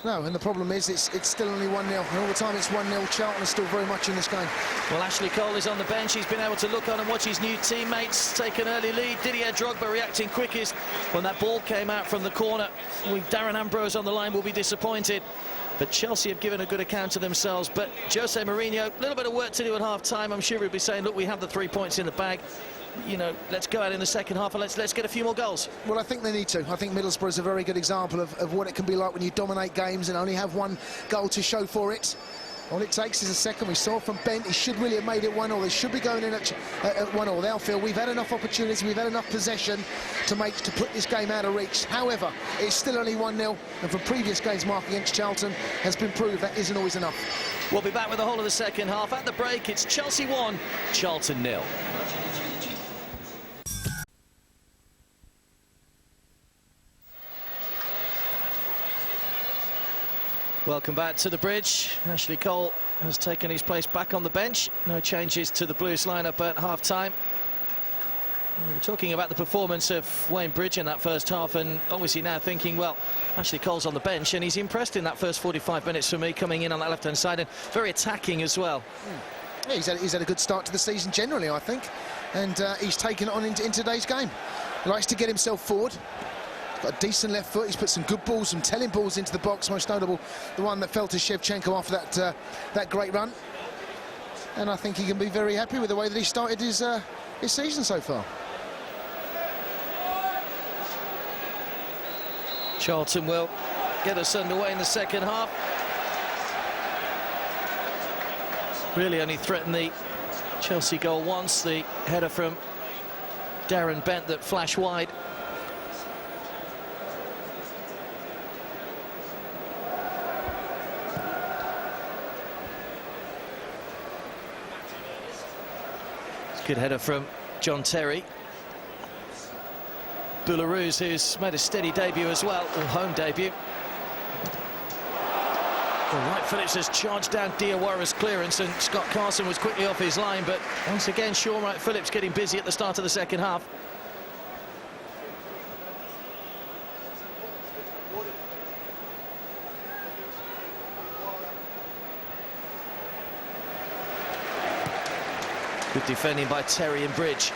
No, and the problem is it's still only 1-0. And all the time it's 1-0. Charlton is still very much in this game. Well, Ashley Cole is on the bench. He's been able to look on and watch his new teammates take an early lead. Didier Drogba reacting quickest when that ball came out from the corner. With Darren Ambrose on the line, will be disappointed. But Chelsea have given a good account of themselves. But Jose Mourinho, a little bit of work to do at half-time. I'm sure he'll be saying, look, we have the 3 points in the bag. You know, let's go out in the second half and let's get a few more goals. Well, I think they need to. I think Middlesbrough is a very good example of what it can be like when you dominate games and only have 1 goal to show for it. All it takes is a second. We saw from Bent, he should really have made it 1-0. They should be going in at 1-0. They'll feel we've had enough opportunities, we've had enough possession to put this game out of reach. However, it's still only 1-0, and from previous games, Mark, against Charlton, has been proved that isn't always enough. We'll be back with the whole of the second half. At the break, it's Chelsea 1, Charlton 0. Welcome back to the bridge. Ashley Cole has taken his place back on the bench. No changes to the Blues lineup at half-time. We were talking about the performance of Wayne Bridge in that first half, and obviously now thinking, well, Ashley Cole's on the bench, and he's impressed in that first 45 minutes for me, coming in on that left-hand side, and very attacking as well. Yeah, he's had a good start to the season generally, I think, and he's taken it on in today's game. He likes to get himself forward. Got a decent left foot. He's put some good balls, some telling balls into the box. Most notable, the one that fell to Shevchenko after that great run. And I think he can be very happy with the way that he started his season so far. Charlton will get us underway in the second half. Really only threatened the Chelsea goal once, the header from Darren Bent that flashed wide. Good header from John Terry. Boularus, who's made a steady debut as well, or home debut. Well, Wright Phillips has charged down Diawara's clearance, and Scott Carson was quickly off his line, but once again Sean Wright Phillips getting busy at the start of the second half. Good defending by Terry and Bridge.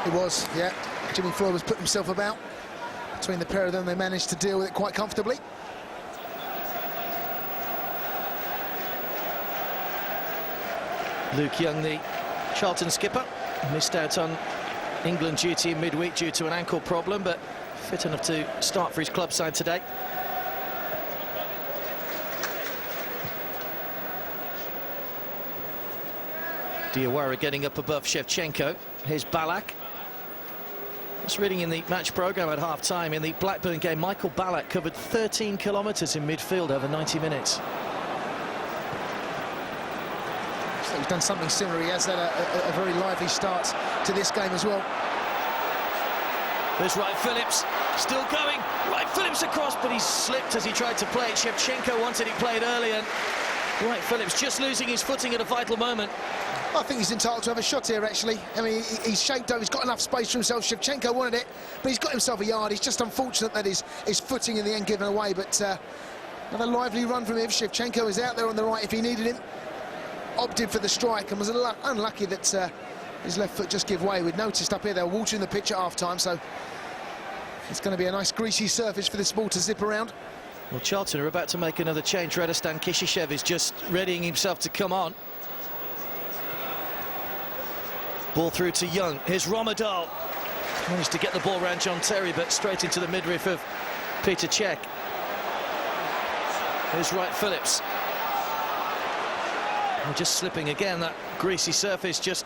It was, yeah. Jimmy Floyd was putting himself about. Between the pair of them, they managed to deal with it quite comfortably. Luke Young, the Charlton skipper, missed out on England duty in midweek due to an ankle problem, but fit enough to start for his club side today. Diawara getting up above Shevchenko. Here's Ballack. Just reading in the match programme at half-time, in the Blackburn game, Michael Ballack covered 13 kilometres in midfield over 90 minutes. So he's done something similar. He has had a very lively start to this game as well. There's Wright Phillips, still going. Wright Phillips across, but he slipped as he tried to play it. Shevchenko wanted it played early, and Wright Phillips just losing his footing at a vital moment. I think he's entitled to have a shot here, actually. I mean, he's shaped up, he's got enough space for himself. Shevchenko wanted it, but he's got himself a yard. It's just unfortunate that his footing in the end given away, but another lively run from him. Shevchenko is out there on the right if he needed him. Opted for the strike and was unlucky that his left foot just gave way. We'd noticed up here they were watering the pitch at half-time, so it's going to be a nice greasy surface for this ball to zip around. Well, Charlton are about to make another change. Radostan Kishishev is just readying himself to come on. Ball through to Young. Here's Romadal. Managed to get the ball around John Terry, but straight into the midriff of Peter Cech. Here's Wright Phillips. And just slipping again, that greasy surface just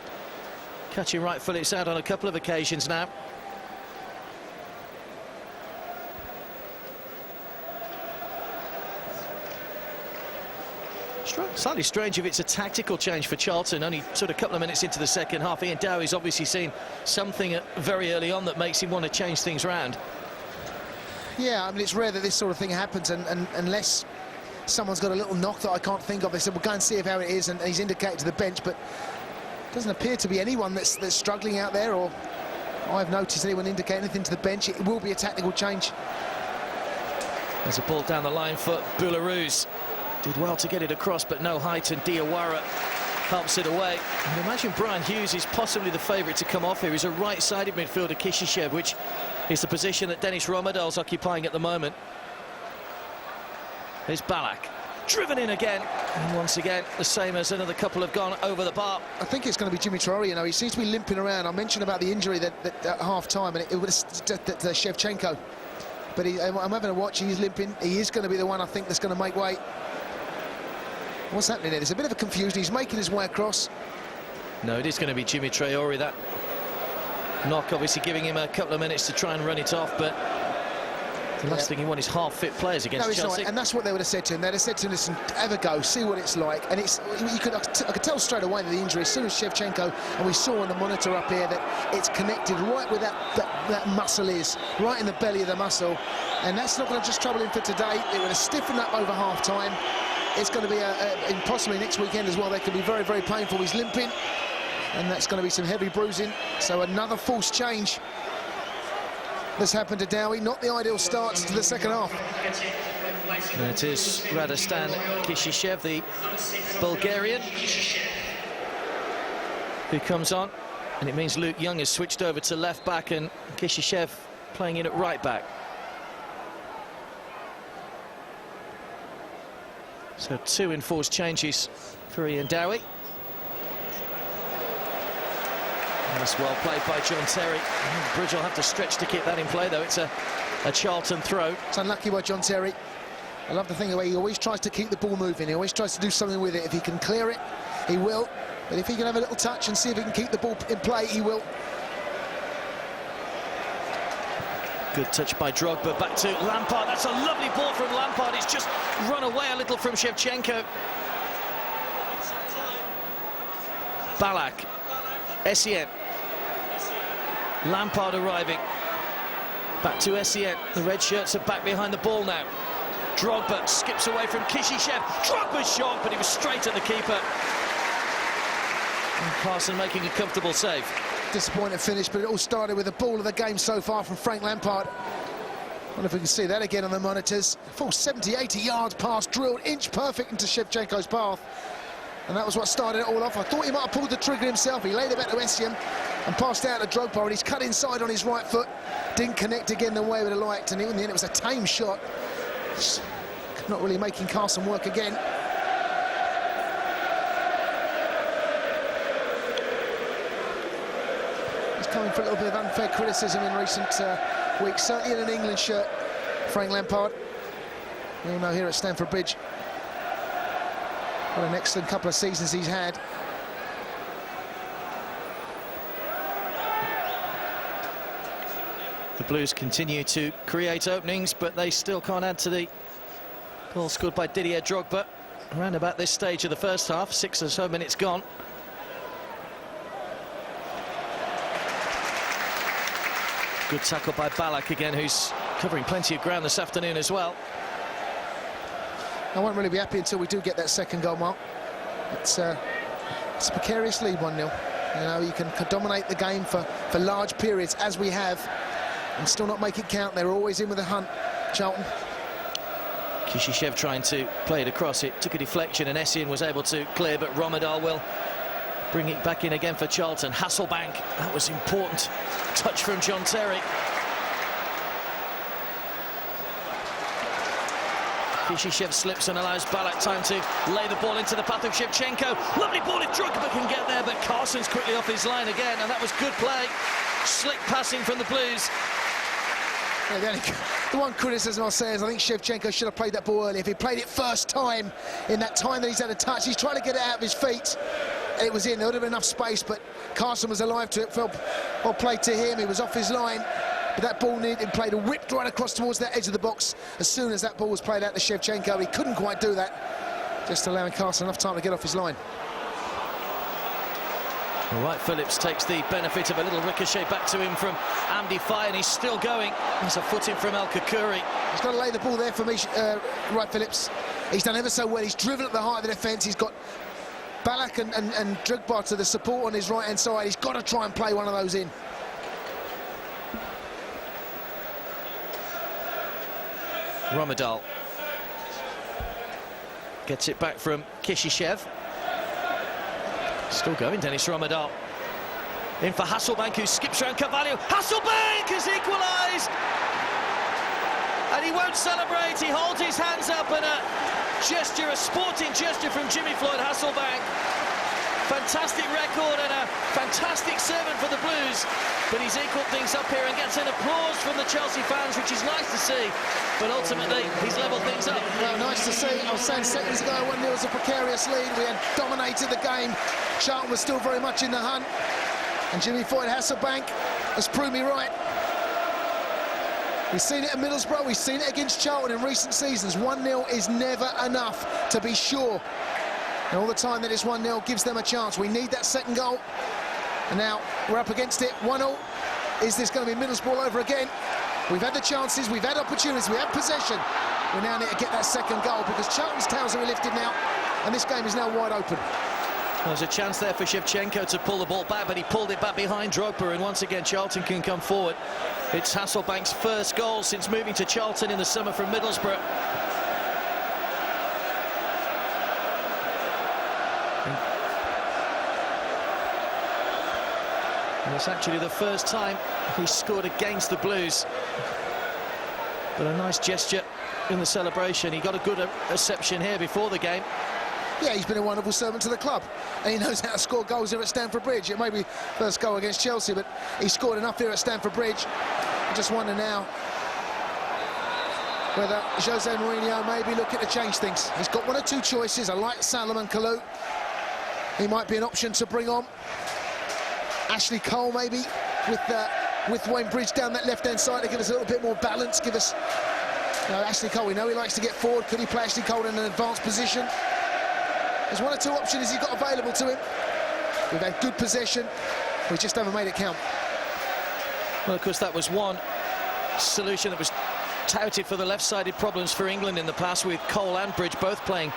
catching Wright Phillips out on a couple of occasions now. Slightly strange if it's a tactical change for Charlton, only sort of a couple of minutes into the second half. Ian Dowie's obviously seen something very early on that makes him want to change things around. Yeah, I mean, it's rare that this sort of thing happens, and unless someone's got a little knock that I can't think of, they said, we'll go and see how it is, and he's indicated to the bench, but it doesn't appear to be anyone that's struggling out there, or I've noticed anyone indicate anything to the bench. It will be a tactical change. There's a ball down the line for Boularus. Did well to get it across, but no height, and Diawara helps it away. I imagine Brian Hughes is possibly the favourite to come off here. He's a right-sided midfielder, Kishishev, which is the position that Dennis Romadal's occupying at the moment. Here's Ballack, driven in again, and once again, the same as another couple have gone over the bar. I think it's going to be Jimmy Traore, you know, he seems to be limping around. I mentioned about the injury that at half-time, and it was Shevchenko. But I'm having a watch, he's limping. He is going to be the one, I think, that's going to make way. What's happening there? There's a bit of a confusion. He's making his way across. No, it is going to be Jimmy Traore. That knock obviously giving him a couple of minutes to try and run it off, but the last thing you want is half-fit players against Chelsea. Not, and that's what they would have said to him. They'd have said to him, listen, have a go, see what it's like. And I could tell straight away that the injury, as soon as Shevchenko, and we saw on the monitor up here that it's connected right where that muscle is, right in the belly of the muscle. And that's not going to just trouble him for today. It would have stiffened up over half-time. It's going to be possibly next weekend as well. They can be very, very painful. He's limping, and that's going to be some heavy bruising. So another false change that's happened to Dowie. Not the ideal start to the second half. And it is Radostan Kishishev, the Bulgarian, who comes on, and it means Luke Young has switched over to left back and Kishishev playing in at right back. So 2 enforced changes for Ian Dowie. That's well played by John Terry. Bridge will have to stretch to keep that in play, though. It's a Charlton throw. It's unlucky by John Terry. I love the thing where he always tries to keep the ball moving. He always tries to do something with it. If he can clear it, He will, but if he can have a little touch and see if he can keep the ball in play, he will. Good touch by Drogba, back to Lampard. That's a lovely ball from Lampard. It's just run away a little from Shevchenko. Ballack, Essien. Lampard arriving. Back to Essien. The red shirts are back behind the ball now. Drogba skips away from Kishishev. Drogba's shot, but he was straight at the keeper. And Carson making a comfortable save. Disappointing finish, but it all started with the ball of the game so far from Frank Lampard. I wonder if we can see that again on the monitors. Full 70, 80 yards pass, drilled inch perfect into Shevchenko's path. And that was what started it all off. I thought he might have pulled the trigger himself. He laid it back to Essien and passed out to Drogba, and he's cut inside on his right foot. Didn't connect again the way we'd have liked, and in the end it was a tame shot. Not really making Carson work again. Coming for a little bit of unfair criticism in recent weeks, certainly in an England shirt, Frank Lampard. We all know here at Stamford Bridge what an excellent couple of seasons he's had. The Blues continue to create openings, but they still can't add to the goal scored by Didier Drogba around about this stage of the first half. 6 or so minutes gone. Good tackle by Ballack again, who's covering plenty of ground this afternoon as well. I won't really be happy until we do get that second goal, Mark. It's a precarious lead, 1-0. You know, you can dominate the game for large periods, as we have, and still not make it count. They're always in with a hunt, Charlton. Kishishev trying to play it across. It took a deflection, and Essien was able to clear, but Romadal will bring it back in again for Charlton. Hasselbaink, that was important. Touch from John Terry. Kishishev slips and allows Ballack time to lay the ball into the path of Shevchenko. Lovely ball if Drogba can get there, but Carson's quickly off his line again, and that was good play. Slick passing from the Blues. Yeah, the one criticism I'll say is I think Shevchenko should have played that ball earlier. If he played it first time, in that time that he's had a touch, he's trying to get it out of his feet. It was in, there would have been enough space, but Carson was alive to it. Well played to him, he was off his line, but that ball needed played, whipped right across towards that edge of the box. As soon as that ball was played out to Shevchenko, he couldn't quite do that, just allowing Carson enough time to get off his line. All right, Phillips takes the benefit of a little ricochet back to him from Amdi Faye, and he's still going. There's a foot in from El Kakuri. He's got to lay the ball there for me, right, Phillips. He's done ever so well. He's driven at the height of the defence. He's got Ballack and Drogba to the support on his right-hand side. He's got to try and play one of those in. Romadal gets it back from Kishishev. Still going, Dennis Romadal. In for Hasselbaink, who skips around Carvalho. Hasselbaink has equalised! And he won't celebrate, he holds his hands up, and a gesture, a sporting gesture from Jimmy Floyd Hasselbaink. Fantastic record and a fantastic servant for the Blues, but he's equalled things up here and gets an applause from the Chelsea fans, which is nice to see, but ultimately he's levelled things up. Well, nice to see. I was saying seconds ago, 1-0 was a precarious lead. We had dominated the game. Charlton was still very much in the hunt, and Jimmy Floyd Hasselbaink has proved me right. We've seen it at Middlesbrough, we've seen it against Charlton in recent seasons. 1-0 is never enough, to be sure. And all the time that it's 1-0 gives them a chance. We need that second goal. And now we're up against it, 1-0. Is this going to be Middlesbrough all over again? We've had the chances, we've had opportunities, we have possession. We now need to get that second goal, because Charlton's tails are lifted now, and this game is now wide open. There's a chance there for Shevchenko to pull the ball back, but he pulled it back behind Drogba, and once again Charlton can come forward. It's Hasselbank's first goal since moving to Charlton in the summer from Middlesbrough. And it's actually the first time he's scored against the Blues. But a nice gesture in the celebration. He got a good reception here before the game. Yeah, he's been a wonderful servant to the club, and he knows how to score goals here at Stamford Bridge. It may be first goal against Chelsea, but he scored enough here at Stamford Bridge. I just wonder now whether Jose Mourinho may be looking to change things. He's got one or two choices. I like Salomon Kalou. He might be an option to bring on. Ashley Cole maybe with Wayne Bridge down that left-hand side to give us a little bit more balance. Give us, Ashley Cole, we know he likes to get forward. Could he play Ashley Cole in an advanced position? There's one or two options he's got available to him. We've had good possession. We just haven't made it count. Well, of course, that was one solution that was touted for the left-sided problems for England in the past, with Cole and Bridge both playing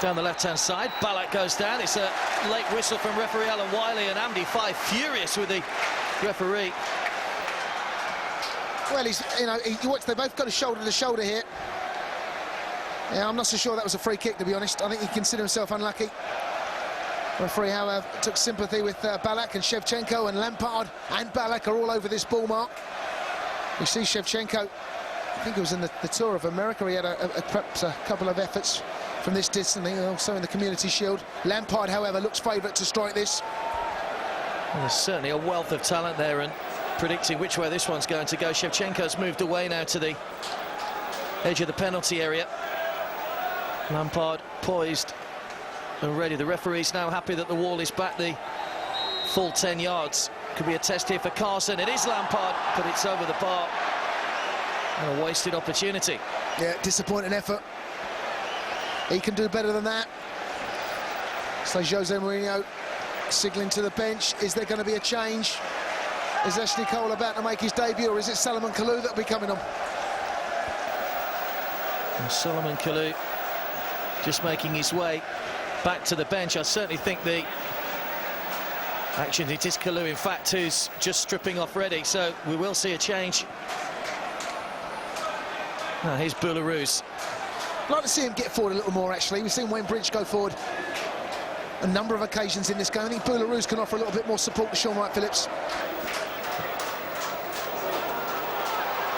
down the left-hand side. Ballack goes down. It's a late whistle from referee Alan Wiley, and Andy Fife furious with the referee. Well, you watch, they both got a shoulder to shoulder here. Yeah, I'm not so sure that was a free kick, to be honest. I think he considered himself unlucky. Referee, however, took sympathy with Ballack, and Shevchenko and Lampard and Ballack are all over this ball mark. You see Shevchenko, I think it was in the Tour of America, he had perhaps a couple of efforts from this distance, also in the Community Shield. Lampard, however, looks favourite to strike this. Well, there's certainly a wealth of talent there, and predicting which way this one's going to go. Shevchenko's moved away now to the edge of the penalty area. Lampard poised and ready. The referee's now happy that the wall is back the full 10 yards. Could be a test here for Carson. It is Lampard, but it's over the bar. And a wasted opportunity. Yeah, disappointing effort. He can do better than that. So Jose Mourinho signalling to the bench. Is there going to be a change? Is Ashley Cole about to make his debut, or is it Salomon Kalou that'll be coming on? And Salomon Kalou just making his way back to the bench. I certainly think the action, it is Kalou, in fact, who's just stripping off ready, so we will see a change. Now here's Boularus. I'd like to see him get forward a little more, actually. We've seen Wayne Bridge go forward a number of occasions in this game. I think Boularus can offer a little bit more support to Sean Wright-Phillips.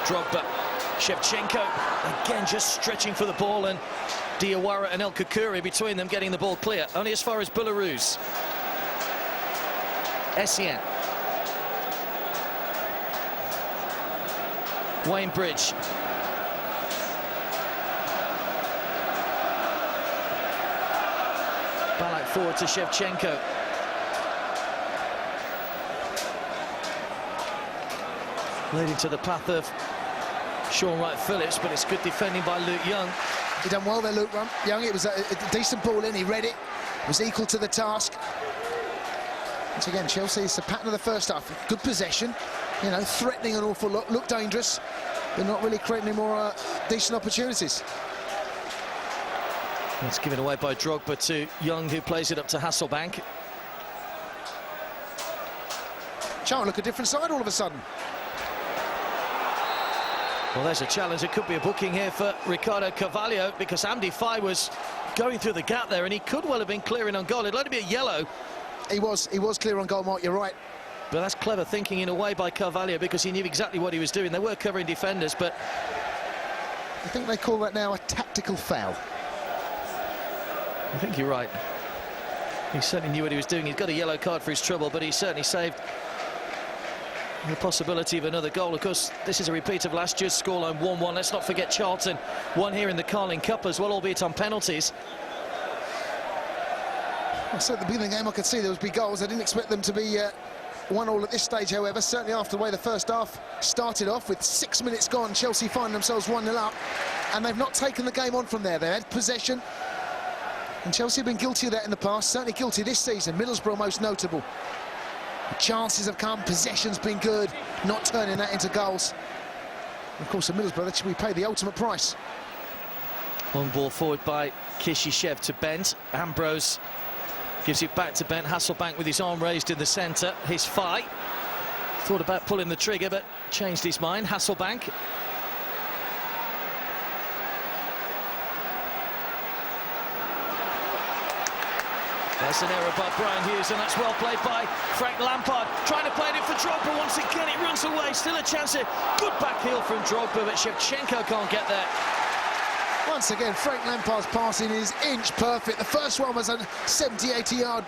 Drogba, Shevchenko, again just stretching for the ball, and Diawara and El Kukuri between them getting the ball clear. Only as far as Boularus. Essien. Wayne Bridge. Ballack forward to Shevchenko. Leading to the path of Sean Wright-Phillips, but it's good defending by Luke Young. He done well there, Luke Young. It was a decent ball in, he read it, was equal to the task. Once again, Chelsea, it's the pattern of the first half. Good possession, threatening an awful lot, looked dangerous, but not really creating any more decent opportunities. It's given away by Drogba to Young, who plays it up to Hasselbaink. Charlton look a different side all of a sudden. Well, there's a challenge. It could be a booking here for Ricardo Carvalho, because Andy Fife was going through the gap there, and he could well have been clearing on goal. It'd only be a yellow. He was clear on goal, Mark, you're right. But that's clever thinking in a way by Carvalho, because he knew exactly what he was doing. They were covering defenders, but I think they call that now a tactical foul. I think you're right. He certainly knew what he was doing. He's got a yellow card for his trouble, but he certainly saved the possibility of another goal. Of course, this is a repeat of last year's scoreline, 1-1. Let's not forget Charlton won here in the Carling Cup as well, albeit on penalties. I said at the beginning of the game I could see there would be goals. I didn't expect them to be 1-1 at this stage, however. Certainly after the way the first half started off, with 6 minutes gone, Chelsea find themselves 1-0 up, and they've not taken the game on from there. They had possession, and Chelsea have been guilty of that in the past, certainly guilty this season. Middlesbrough most notable. The chances have come, possession's been good, not turning that into goals. Of course, at Middlesbrough, we paid the ultimate price. Long ball forward by Kishishev to Bent. Ambrose gives it back to Bent. Hasselbaink with his arm raised in the centre. His fight. Thought about pulling the trigger, but changed his mind. Hasselbaink. There's an error by Brian Hughes, and that's well played by Frank Lampard. Trying to play it for Drogba. Once again, it runs away. Still a chance here. Good back heel from Drogba, but Shevchenko can't get there. Once again, Frank Lampard's passing is inch perfect. The first one was a 70-80 yard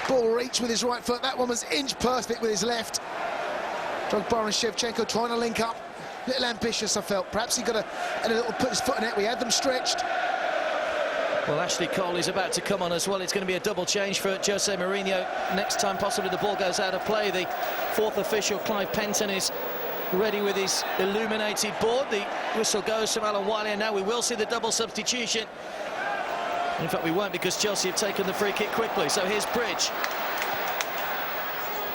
ball reach with his right foot. That one was inch perfect with his left. Drogba and Shevchenko trying to link up. A little ambitious, I felt. Perhaps he got a little put his foot in it. We had them stretched. Well, Ashley Cole is about to come on as well. It's going to be a double change for Jose Mourinho. Next time, possibly, the ball goes out of play. The fourth official, Clive Penton, is ready with his illuminated board. The whistle goes from Alan Wiley, and now we will see the double substitution. In fact, we won't, because Chelsea have taken the free kick quickly. So here's Bridge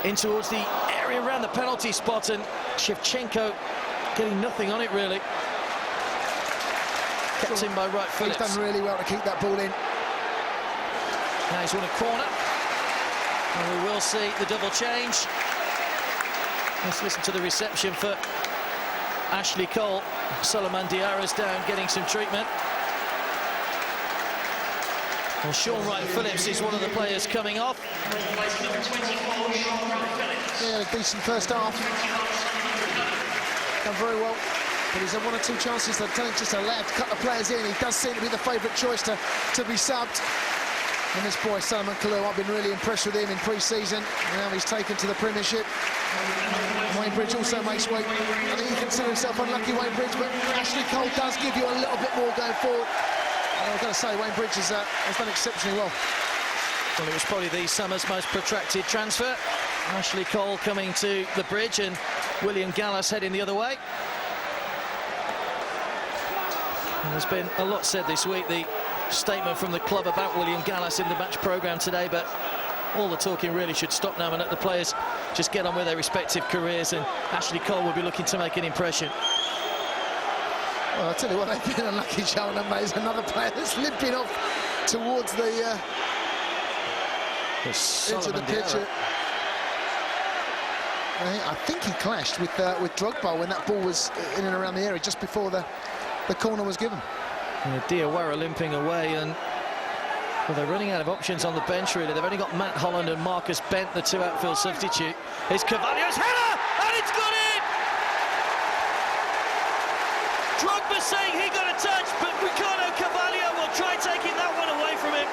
in towards the area around the penalty spot, and Shevchenko getting nothing on it, really. Kept in by Wright Phillips. He's done really well to keep that ball in. Now he's won a corner, and we will see the double change. Let's listen to the reception for Ashley Cole. Souleymane Diarra's down getting some treatment. Well, Sean Wright Phillips is one of the players coming off. Yeah, a decent first half. Done very well. But he's had one or two chances that don't just allowed to cut the players in. He does seem to be the favourite choice to be subbed. And this boy, Salomon Kalou, I've been really impressed with him in pre-season. Now he's taken to the Premiership. Wayne Bridge also makes weight. I think he considers himself unlucky, Wayne Bridge, but Ashley Cole does give you a little bit more going forward. And I've got to say, Wayne Bridge has done exceptionally well. Well, it was probably the summer's most protracted transfer. Ashley Cole coming to the Bridge, and William Gallas heading the other way. And there's been a lot said this week. The statement from the club about William Gallas in the match programme today, but all the talking really should stop now and let the players just get on with their respective careers, and Ashley Cole will be looking to make an impression. Well, I'll tell you what, they've been unlucky, Charlton, mate. There's another player that's limping off towards the into the pitch. I think he clashed with Drogba when that ball was in and around the area just before the corner was given. Diawara limping away, and well, they're running out of options on the bench, really. They've only got Matt Holland and Marcus Bent, the two outfield substitute. Here's Carvalho's header, and it's gone in! Drogba saying he got a touch, but Ricardo Carvalho will try taking that one away from him.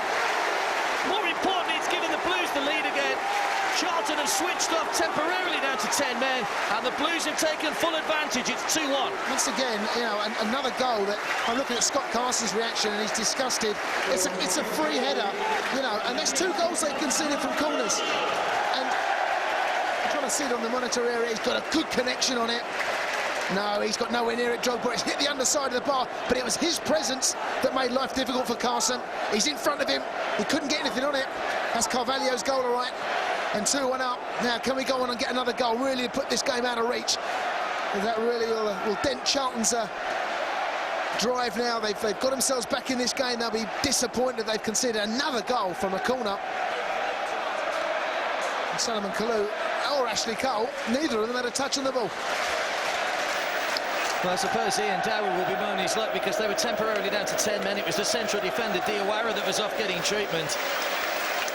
More importantly, it's giving the Blues the lead again. Charlton have switched off temporarily down to 10 men, and the Blues have taken full advantage. It's 2-1. Once again, you know, another goal that I'm looking at Scott Carson's reaction, and he's disgusted. It's a free header, you know, and there's 2 goals they've conceded from corners. And I'm trying to see it on the monitor area. He's got a good connection on it. No, he's got nowhere near it, Drogba. It's hit the underside of the bar, but it was his presence that made life difficult for Carson. He's in front of him. He couldn't get anything on it. That's Carvalho's goal, all right. And 2-1 up. Now, can we go on and get another goal? Really put this game out of reach. That really will dent Charlton's drive now. They've got themselves back in this game. They'll be disappointed they've conceded another goal from a corner. And Salomon Kalou or Ashley Cole, neither of them had a touch on the ball. Well, I suppose Ian Dowie will be moaning his luck, because they were temporarily down to 10 men. It was the central defender, Diawara, that was off getting treatment.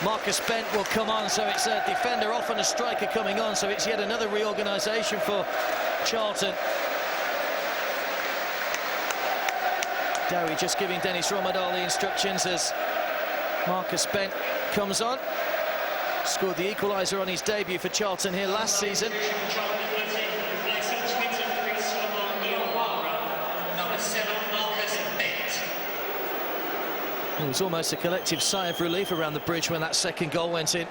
Marcus Bent will come on, so it's a defender off and a striker coming on, so it's yet another reorganisation for Charlton. Dowie just giving Dennis Romadal the instructions as Marcus Bent comes on. Scored the equaliser on his debut for Charlton here last season. It was almost a collective sigh of relief around the Bridge when that second goal went in.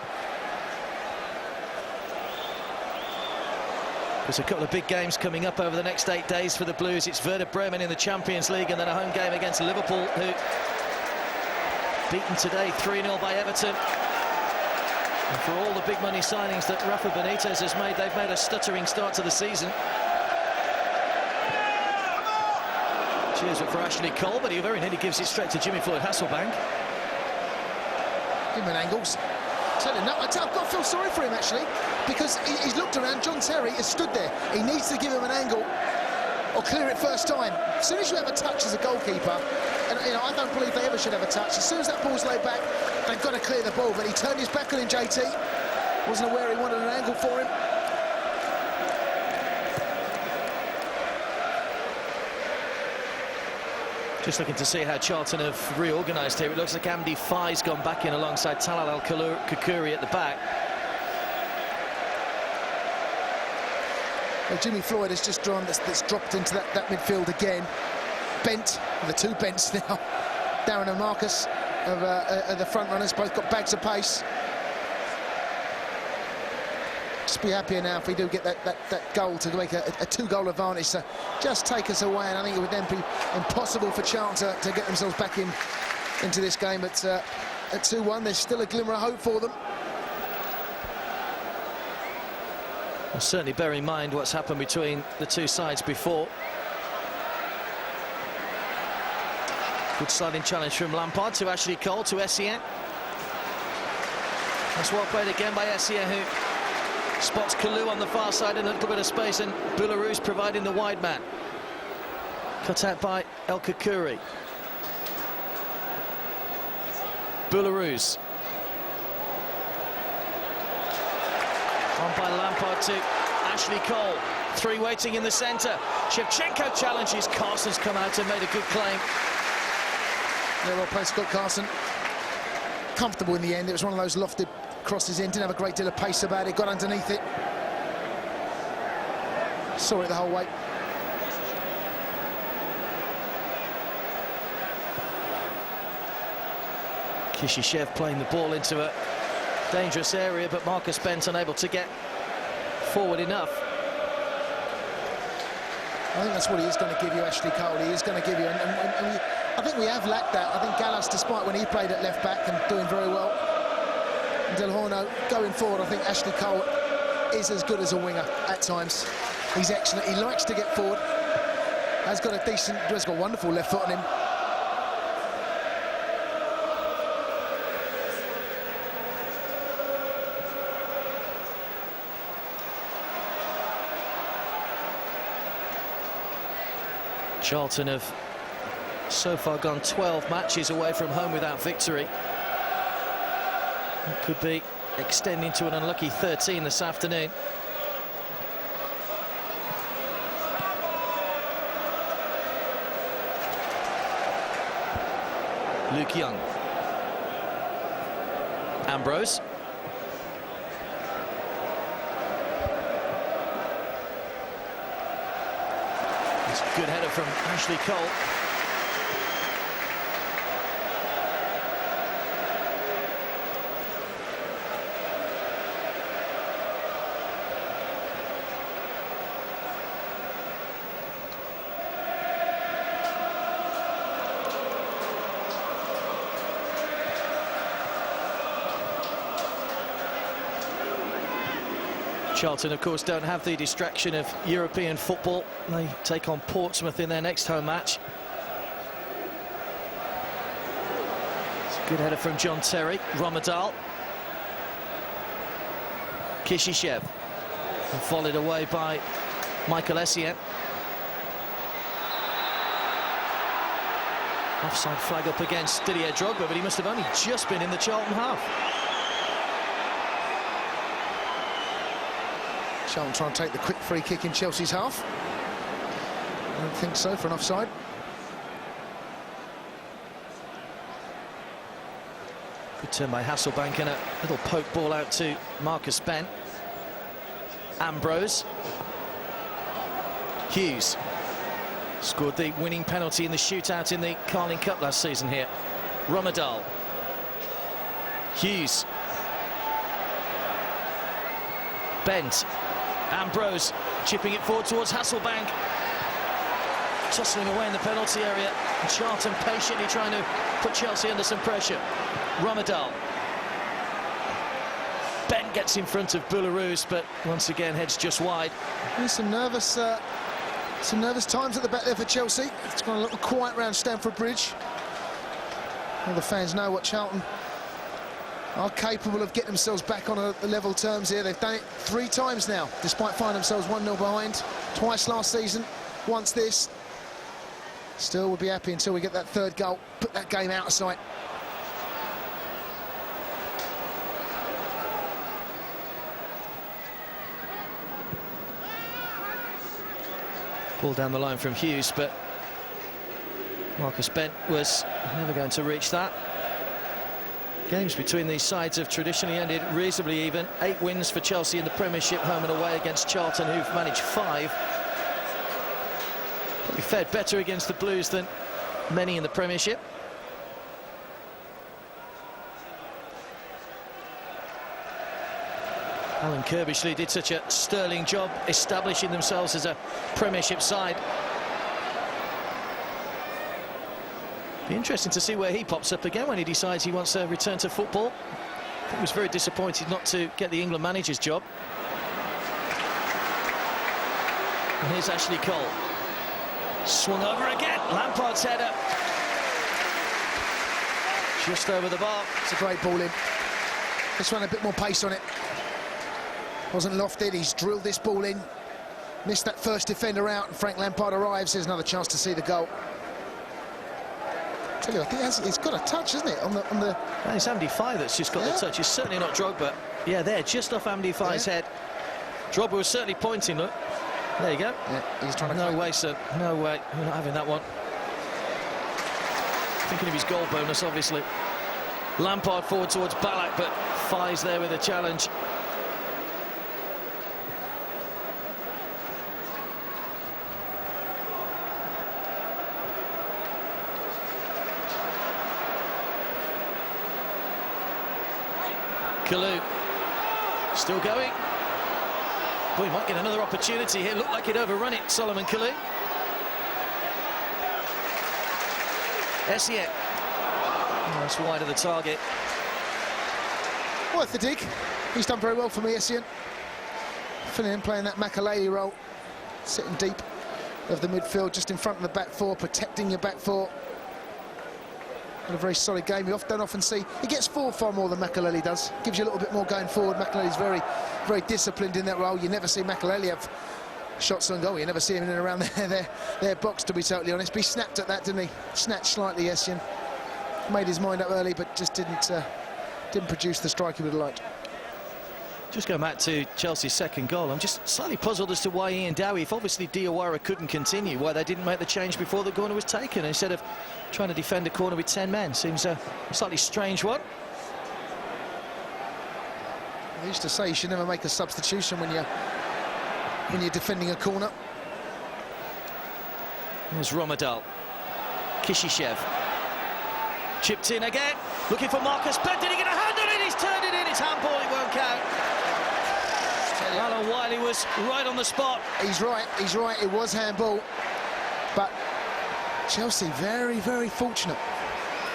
There's a couple of big games coming up over the next 8 days for the Blues. It's Werder Bremen in the Champions League, and then a home game against Liverpool, who beaten today 3-0 by Everton. And for all the big money signings that Rafa Benitez has made, they've made a stuttering start to the season. Cheers for Ashley Cole, but he very nearly gives it straight to Jimmy Floyd Hasselbaink. Give him an angles. Tell him, no, I've got to feel sorry for him, actually, because he's looked around. John Terry has stood there. He needs to give him an angle or clear it first time. As soon as you have a touch as a goalkeeper, and you know, I don't believe they ever should have a touch. As soon as that ball's laid back, they've got to clear the ball. But he turned his back on him, JT. Wasn't aware he wanted an angle for him. Just looking to see how Charlton have reorganised here. It looks like Amdi Fai's gone back in alongside Talal Al-Kukuri at the back. Well, Jimmy Floyd has just drawn that's dropped into that midfield again. Bent, the 2 Bents now. Darren and Marcus. of the front runners. Both got bags of pace. Just be happier now if we do get that goal to make a 2-goal advantage to just take us away, and I think it would then be impossible for Charlton to get themselves back into this game at 2-1. There's still a glimmer of hope for them. Well, certainly bear in mind what's happened between the two sides before. Good sliding challenge from Lampard to Ashley Cole to Essien. That's well played again by Essien, who spots Kalou on the far side in a little bit of space, and Belarus providing the wide man. Cut out by El Kakuri. Belarus. On by Lampard to Ashley Cole. 3 waiting in the centre. Shevchenko challenges. Carson's come out and made a good claim. Yeah, well played, Scott Carson. Comfortable in the end. It was one of those lofted crosses in. Didn't have a great deal of pace about it. Got underneath it. Saw it the whole way. Kishishev playing the ball into a dangerous area, but Marcus Bent unable to get forward enough. I think that's what he is going to give you, Ashley Cole. He is going to give you, and I think we have lacked that. I think Gallas, despite when he played at left back and doing very well, and Del Horno going forward, I think Ashley Cole is as good as a winger at times. He's excellent. He likes to get forward. Has got a wonderful left foot on him. Charlton have so far gone 12 matches away from home without victory. It could be extending to an unlucky 13 this afternoon. Luke Young. Ambrose. It's a good header from Ashley Cole. Charlton, of course, don't have the distraction of European football. They take on Portsmouth in their next home match. It's a good header from John Terry. Romadal. Kishishev. And followed away by Michael Essien. Offside flag up against Didier Drogba, but he must have only just been in the Charlton half. Charlton trying to take the quick free kick in Chelsea's half. I don't think so for an offside. Good turn by Hasselbaink and a little poke ball out to Marcus Bent. Ambrose. Hughes scored the winning penalty in the shootout in the Carling Cup last season here. Romadal. Hughes. Bent. Ambrose chipping it forward towards Hasselbaink. Tussling away in the penalty area. And Charlton patiently trying to put Chelsea under some pressure. Romadal. Bent gets in front of Belarus, but once again heads just wide. There's some nervous times at the back there for Chelsea. It's gone a little quiet round Stamford Bridge. All the fans know what Charlton are capable of getting themselves back on the level terms here. They've done it 3 times now, despite finding themselves 1-0 behind. Twice last season, once this. Still, we'll be happy until we get that 3rd goal, put that game out of sight. Ball down the line from Hughes, but Marcus Bent was never going to reach that. Games between these sides have traditionally ended reasonably even. 8 wins for Chelsea in the Premiership, home and away against Charlton, who've managed 5. Probably fared better against the Blues than many in the Premiership. Alan Kirbishley did such a sterling job establishing themselves as a Premiership side. Be interesting to see where he pops up again when he decides he wants to return to football. I think he was very disappointed not to get the England manager's job. And here's Ashley Cole. Swung over again. Lampard's header. Just over the bar. It's a great ball in. This one a bit more pace on it. Wasn't lofted. He's drilled this ball in. Missed that first defender out, and Frank Lampard arrives. There's another chance to see the goal. I tell you, I think it's got a touch, isn't it? On the. And it's Andy Fye that's just got the touch. It's certainly not Drogba. Yeah, there, just off Andy Fye's head. Drogba was certainly pointing. Look, there you go. Yeah, he's trying to. No way, sir. No way. We're not having that one. Thinking of his goal bonus, obviously. Lampard forward towards Ballack, but Fye's there with a challenge. Kalou still going. Boy, he might get another opportunity here. Looked like he'd overrun it, Solomon Kalou. Essien. Oh, that's wide of the target. Worth the dig. He's done very well for me, Essien. Filling in, playing that Makaleli role. Sitting deep of the midfield, just in front of the back four, protecting your back four. A very solid game. You don't often see he gets forward far more than Makaleli does. Gives you a little bit more going forward. Makaleli's very disciplined in that role. You never see Makaleli have shots on goal. You never see him in and around their box, to be totally honest. But he snapped at that, didn't he? Snatched slightly, Essien. Made his mind up early, but just didn't produce the strike he would have liked. Just going back to Chelsea's second goal, I'm just slightly puzzled as to why Ian Dowie, if obviously Diawara couldn't continue, why they didn't make the change before the corner was taken instead of trying to defend a corner with 10 men. Seems a slightly strange one. I used to say you should never make a substitution when you're defending a corner. There's Romadal. Kishishev. Chipped in again. Looking for Marcus Bent. Did he get a hand on it? He's turned it in. It's handball. It won't count. Alan Wiley was right on the spot. He's right. It was handball. But Chelsea very fortunate.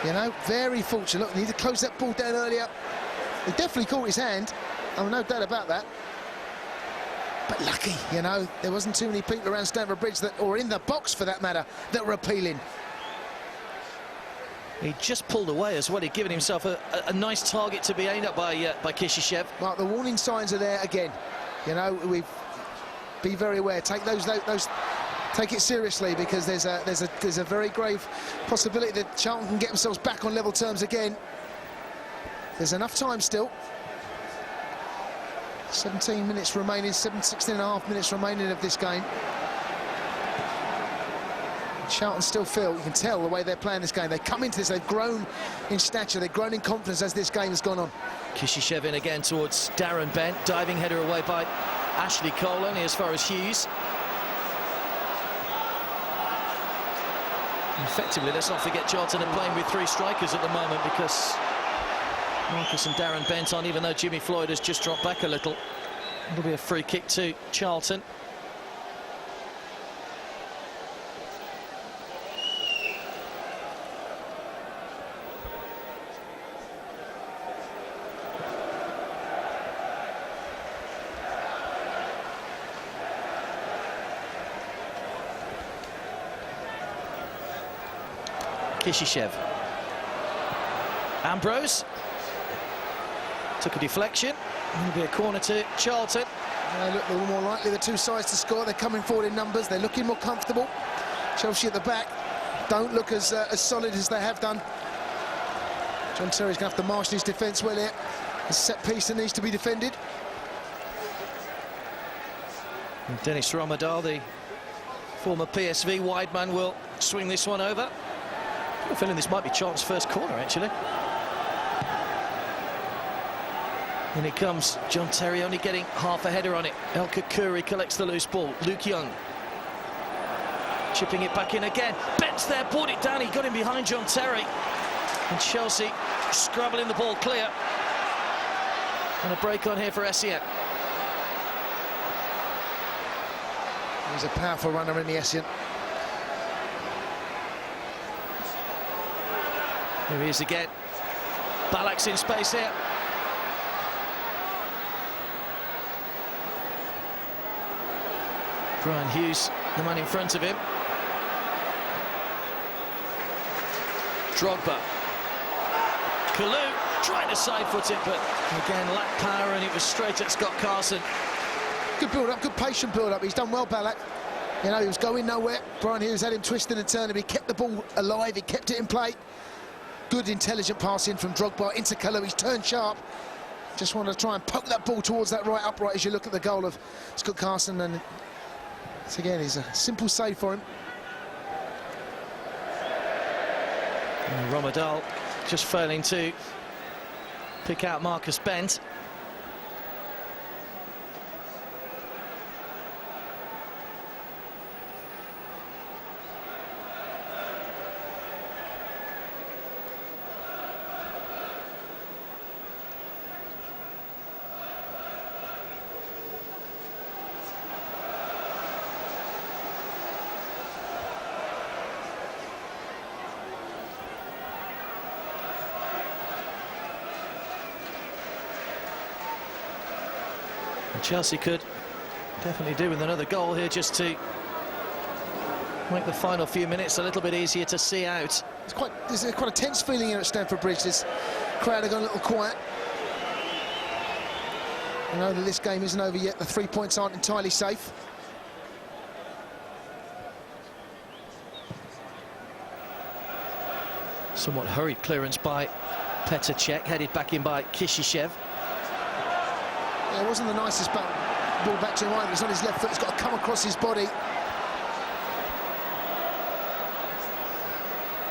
You know, very fortunate. Look, they need to close that ball down earlier. He definitely caught his hand. Oh, no doubt about that. But lucky, you know, there wasn't too many people around Stamford Bridge or in the box for that matter, that were appealing. He just pulled away as well. He'd given himself a nice target to be aimed at by Kishishev. Well, the warning signs are there again. You know, be very aware. Take take it seriously, because there's a very grave possibility that Charlton can get themselves back on level terms again. There's enough time still. 17 minutes remaining, 16 and a half minutes remaining of this game. Charlton still feel, you can tell the way they're playing this game. They come into this, they've grown in stature, they've grown in confidence as this game has gone on. Kishishev in again towards Darren Bent. Diving header away by Ashley Cole, only as far as Hughes. Effectively, let's not forget Charlton are playing with 3 strikers at the moment, because Marcus and Darren Bent on, even though Jimmy Floyd has just dropped back a little. It'll be a free kick to Charlton. Kishishev. Ambrose took a deflection. It'll be a corner to Charlton. They look a little more likely, the two sides, to score. They're coming forward in numbers. They're looking more comfortable. Chelsea at the back don't look as solid as they have done. John Terry's going to have to marshal his defence well here. A set piece that needs to be defended. And Dennis Romadal, the former PSV wide man, will swing this one over. I have a feeling this might be Charlton's first corner, actually. In it comes. John Terry only getting half a header on it. El Kakuri collects the loose ball. Luke Young chipping it back in again. Bent's there, brought it down. He got him behind John Terry. And Chelsea scrabbling the ball clear. And a break on here for Essien. He's a powerful runner in the Essien. Here he is again. Balak's in space here. Brian Hughes, the man in front of him. Drogba. Kalou trying to side-foot it, but again lacked power, and it was straight at Scott Carson. Good build-up, good patient build-up. He's done well, Balak. You know, he was going nowhere. Brian Hughes had him twisting and turning. He kept the ball alive. He kept it in play. Good, intelligent passing from Drogba into Kalou. He's turned sharp. Just wanted to try and poke that ball towards that right upright as you look at the goal of Scott Carson. And it's again, it's a simple save for him. And Romadal just failing to pick out Marcus Bent. Chelsea could definitely do with another goal here just to make the final few minutes a little bit easier to see out. There's quite a tense feeling here at Stamford Bridge. This crowd have gone a little quiet. You know that this game isn't over yet. The 3 points aren't entirely safe. Somewhat hurried clearance by Petr Cech, headed back in by Kishishev. Yeah, it wasn't the nicest ball back to him either. It's on his left foot. It's got to come across his body.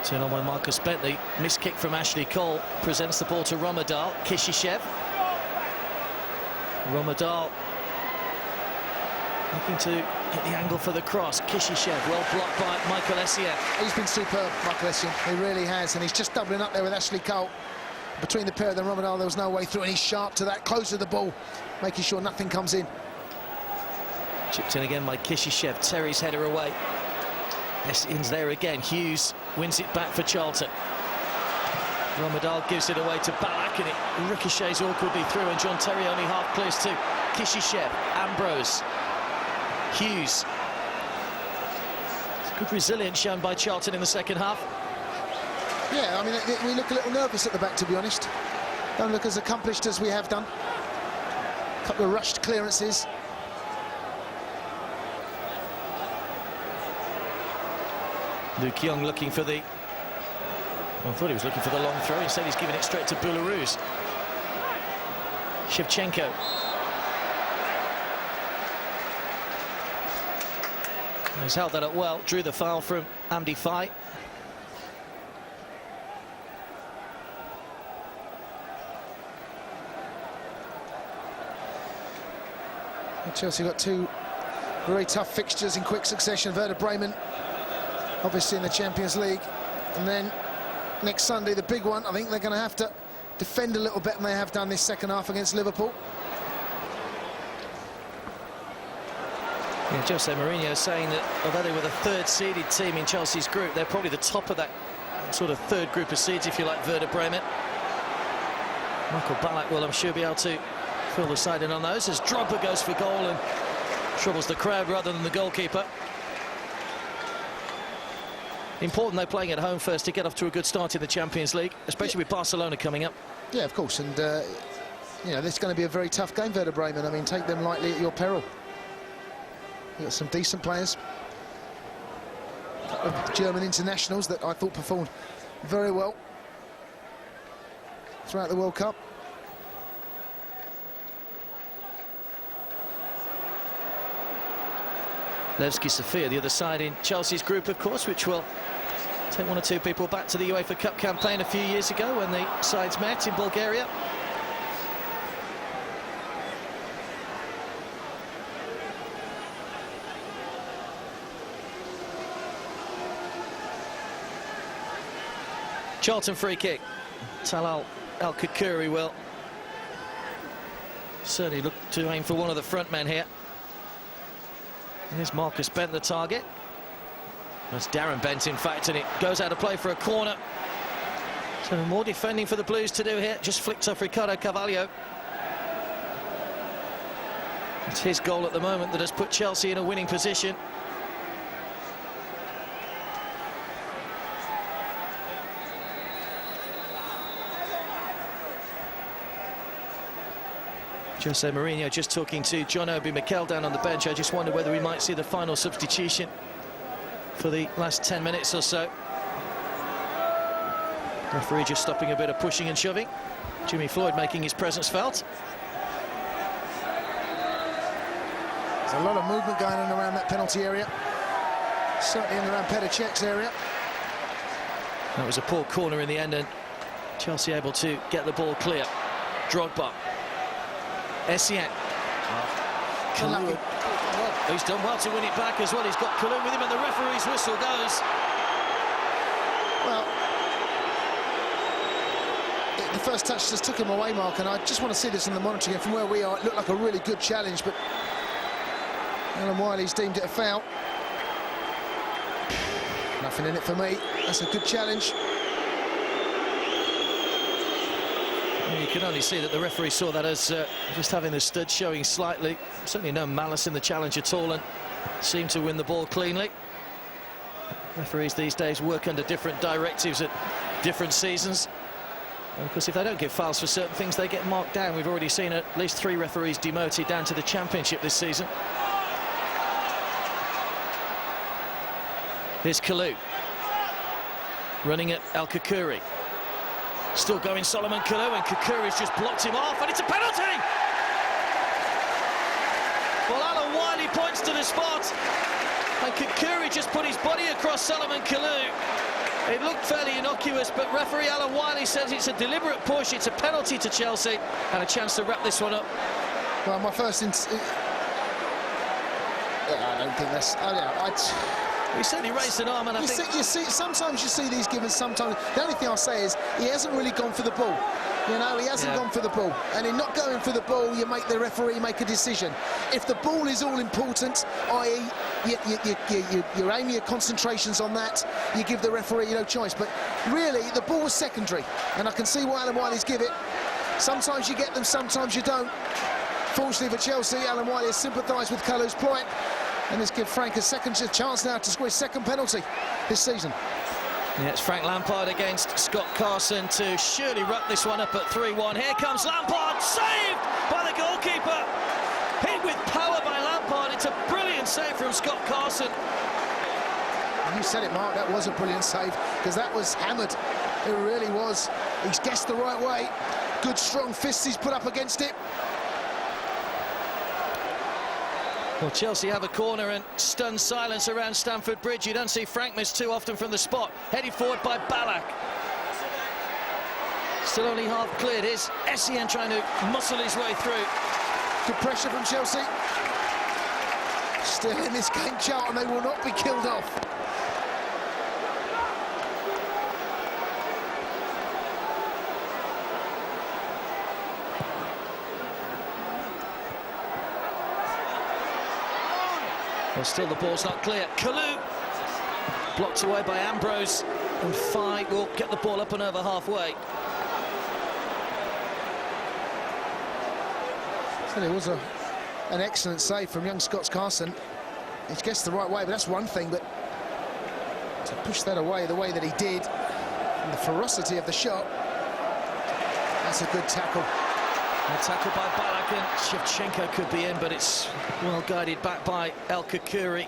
Turn on by Marcus Bentley. Missed kick from Ashley Cole. Presents the ball to Romadal. Kishishev. Romadal looking to get the angle for the cross. Kishishev well blocked by Michael Essien. He's been superb, Michael Essien. He really has, and he's just doubling up there with Ashley Cole. Between the pair of them, Romadal, there was no way through, and he's sharp to that, close to the ball, making sure nothing comes in. Chipped in again by Kishishev. Terry's header away. Essien's there again. Hughes wins it back for Charlton. Romadal gives it away to Balak, and it ricochets awkwardly through, and John Terry only half clears to Kishishev. Ambrose. Hughes. Good resilience shown by Charlton in the second half. Yeah, I mean, we look a little nervous at the back, to be honest. Don't look as accomplished as we have done. A couple of rushed clearances. Luke Young looking for the... I thought he was looking for the long throw. Instead, he's giving it straight to Boularus. Shevchenko. He's held that up well. Drew the foul from Amdi Faye. Chelsea got two very tough fixtures in quick succession. Werder Bremen, obviously in the Champions League, and then next Sunday the big one. I think they're going to have to defend a little better than they have done this second half against Liverpool. Yeah, Jose Mourinho saying that although they were the third-seeded team in Chelsea's group, they're probably the top of that sort of third group of seeds, if you like, Werder Bremen. Michael Ballack will, I'm sure, be able to fill the side in on those as Drogba goes for goal and troubles the crowd rather than the goalkeeper. Important, though, playing at home first to get off to a good start in the Champions League, especially with Barcelona coming up. Yeah, of course, and you know, this is going to be a very tough game, Werder Bremen. I mean, take them lightly at your peril. You've got some decent players. A couple of German internationals that I thought performed very well throughout the World Cup. Levski Sofia, the other side in Chelsea's group, of course, which will take one or two people back to the UEFA Cup campaign a few years ago when the sides met in Bulgaria. Charlton free kick. Talal El-Khakouri will certainly look to aim for one of the front men here. Here's Marcus Bent, the target. That's Darren Bent, in fact, and it goes out of play for a corner. So more defending for the Blues to do here. Just flicked off Ricardo Carvalho. It's his goal at the moment that has put Chelsea in a winning position. Jose Mourinho just talking to John Obi Mikel down on the bench. I just wonder whether we might see the final substitution for the last 10 minutes or so. Referee just stopping a bit of pushing and shoving. Jimmy Floyd making his presence felt. There's a lot of movement going on around that penalty area. Certainly in around Petr Cech's area. That was a poor corner in the end, and Chelsea able to get the ball clear. Drogba. Essien. Kalou. He's done well to win it back as well. He's got Kalou with him, and the referee's whistle goes. Well, the first touch just took him away, Mark, and I just want to see this on the monitor again. From where we are, it looked like a really good challenge, but Alan Wiley's deemed it a foul. Nothing in it for me. That's a good challenge. You can only see that the referee saw that as just having the stud showing slightly. Certainly no malice in the challenge at all, and seemed to win the ball cleanly. Referees these days work under different directives at different seasons. And of course, if they don't give fouls for certain things, they get marked down. We've already seen at least 3 referees demoted down to the Championship this season. Here's Kalou. Running at El Kukuri. Still going Solomon Kalou, and Kukuri's just blocked him off, and it's a penalty! Well, Alan Wiley points to the spot, and Kukuri just put his body across Solomon Kalou. It looked fairly innocuous, but referee Alan Wiley says it's a deliberate push, it's a penalty to Chelsea, and a chance to wrap this one up. Well, my first I don't think that's... He certainly raised an arm, and I think... You see, sometimes you see these given, sometimes... The only thing I'll say is he hasn't really gone for the ball. You know, he hasn't gone for the ball. And in not going for the ball, you make the referee make a decision. If the ball is all important, i.e. you're aiming your concentrations on that, you give the referee no choice. But really, the ball was secondary. And I can see why Alan Wiley's give it. Sometimes you get them, sometimes you don't. Fortunately for Chelsea, Alan Wiley has sympathised with Kalou's plight. And this gives Frank a second chance now to score his second penalty this season. Yeah, it's Frank Lampard against Scott Carson to surely wrap this one up at 3-1. Here comes Lampard, saved by the goalkeeper. Hit with power by Lampard. It's a brilliant save from Scott Carson. You said it, Mark, that was a brilliant save, because that was hammered. It really was. He's guessed the right way. Good strong fists he's put up against it. Well, Chelsea have a corner, and stunned silence around Stamford Bridge. You don't see Frank miss too often from the spot. Headed forward by Ballack. Still only half cleared. Here's Essien trying to muscle his way through. Good pressure from Chelsea. Still in this game, Charlton. They will not be killed off. Well, still the ball's not clear. Kalou blocked away by Ambrose, and Faye will get the ball up and over halfway. Well, it was an excellent save from young Scott Carson. He guessed the right way, but that's one thing, but to push that away the way that he did, and the ferocity of the shot, that's a good tackle. A tackle by Ballack, and Shevchenko could be in, but it's well guided back by El Kukuri.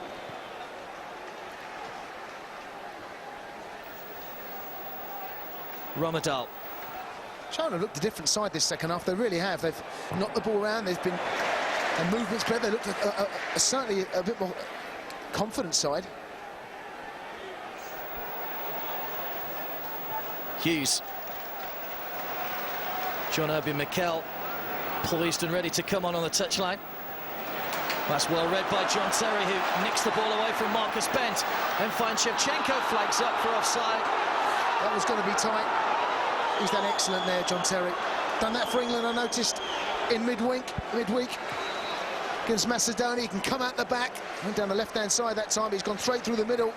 Ramadal. Charlton looked a different side this second half. They really have. They've knocked the ball around. They've been and movements better. They looked certainly a bit more confident side. Hughes. John Obi Mikel poised and ready to come on the touchline. That's well read by John Terry, who nicks the ball away from Marcus Bent, and finds Shevchenko flags up for offside. That was going to be tight. He's done excellent there, John Terry. Done that for England, I noticed, in midweek. against Macedonia. He can come out the back. Went down the left-hand side that time. He's gone straight through the middle.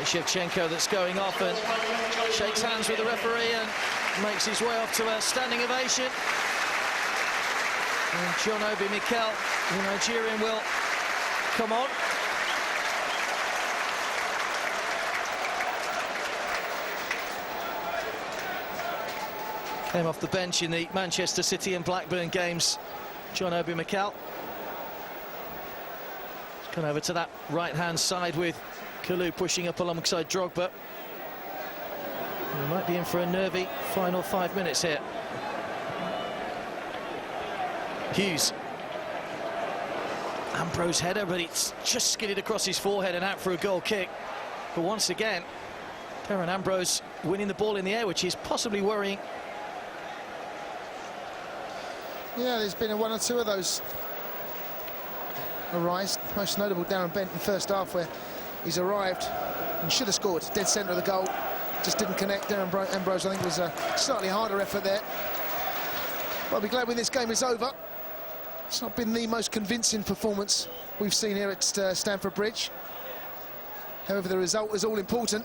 Shevchenko that's going off and shakes hands with the referee and makes his way off to a standing ovation. And John Obi Mikel, the Nigerian, will come on. Came off the bench in the Manchester City and Blackburn games, John Obi Mikel. He's gone over to that right-hand side with Kalou pushing up alongside Drogba. We might be in for a nervy final 5 minutes here. Hughes. Ambrose header, but it's just skidded across his forehead and out for a goal kick. But once again, Darren Ambrose winning the ball in the air, which is possibly worrying. Yeah, there's been one or two of those arise. Most notable Darren Bent in first half, where he's arrived and should have scored. Dead centre of the goal. Just didn't connect. Darren Ambrose, I think, was a slightly harder effort there. But I'll be glad when this game is over. It's not been the most convincing performance we've seen here at Stamford Bridge. However, the result is all important.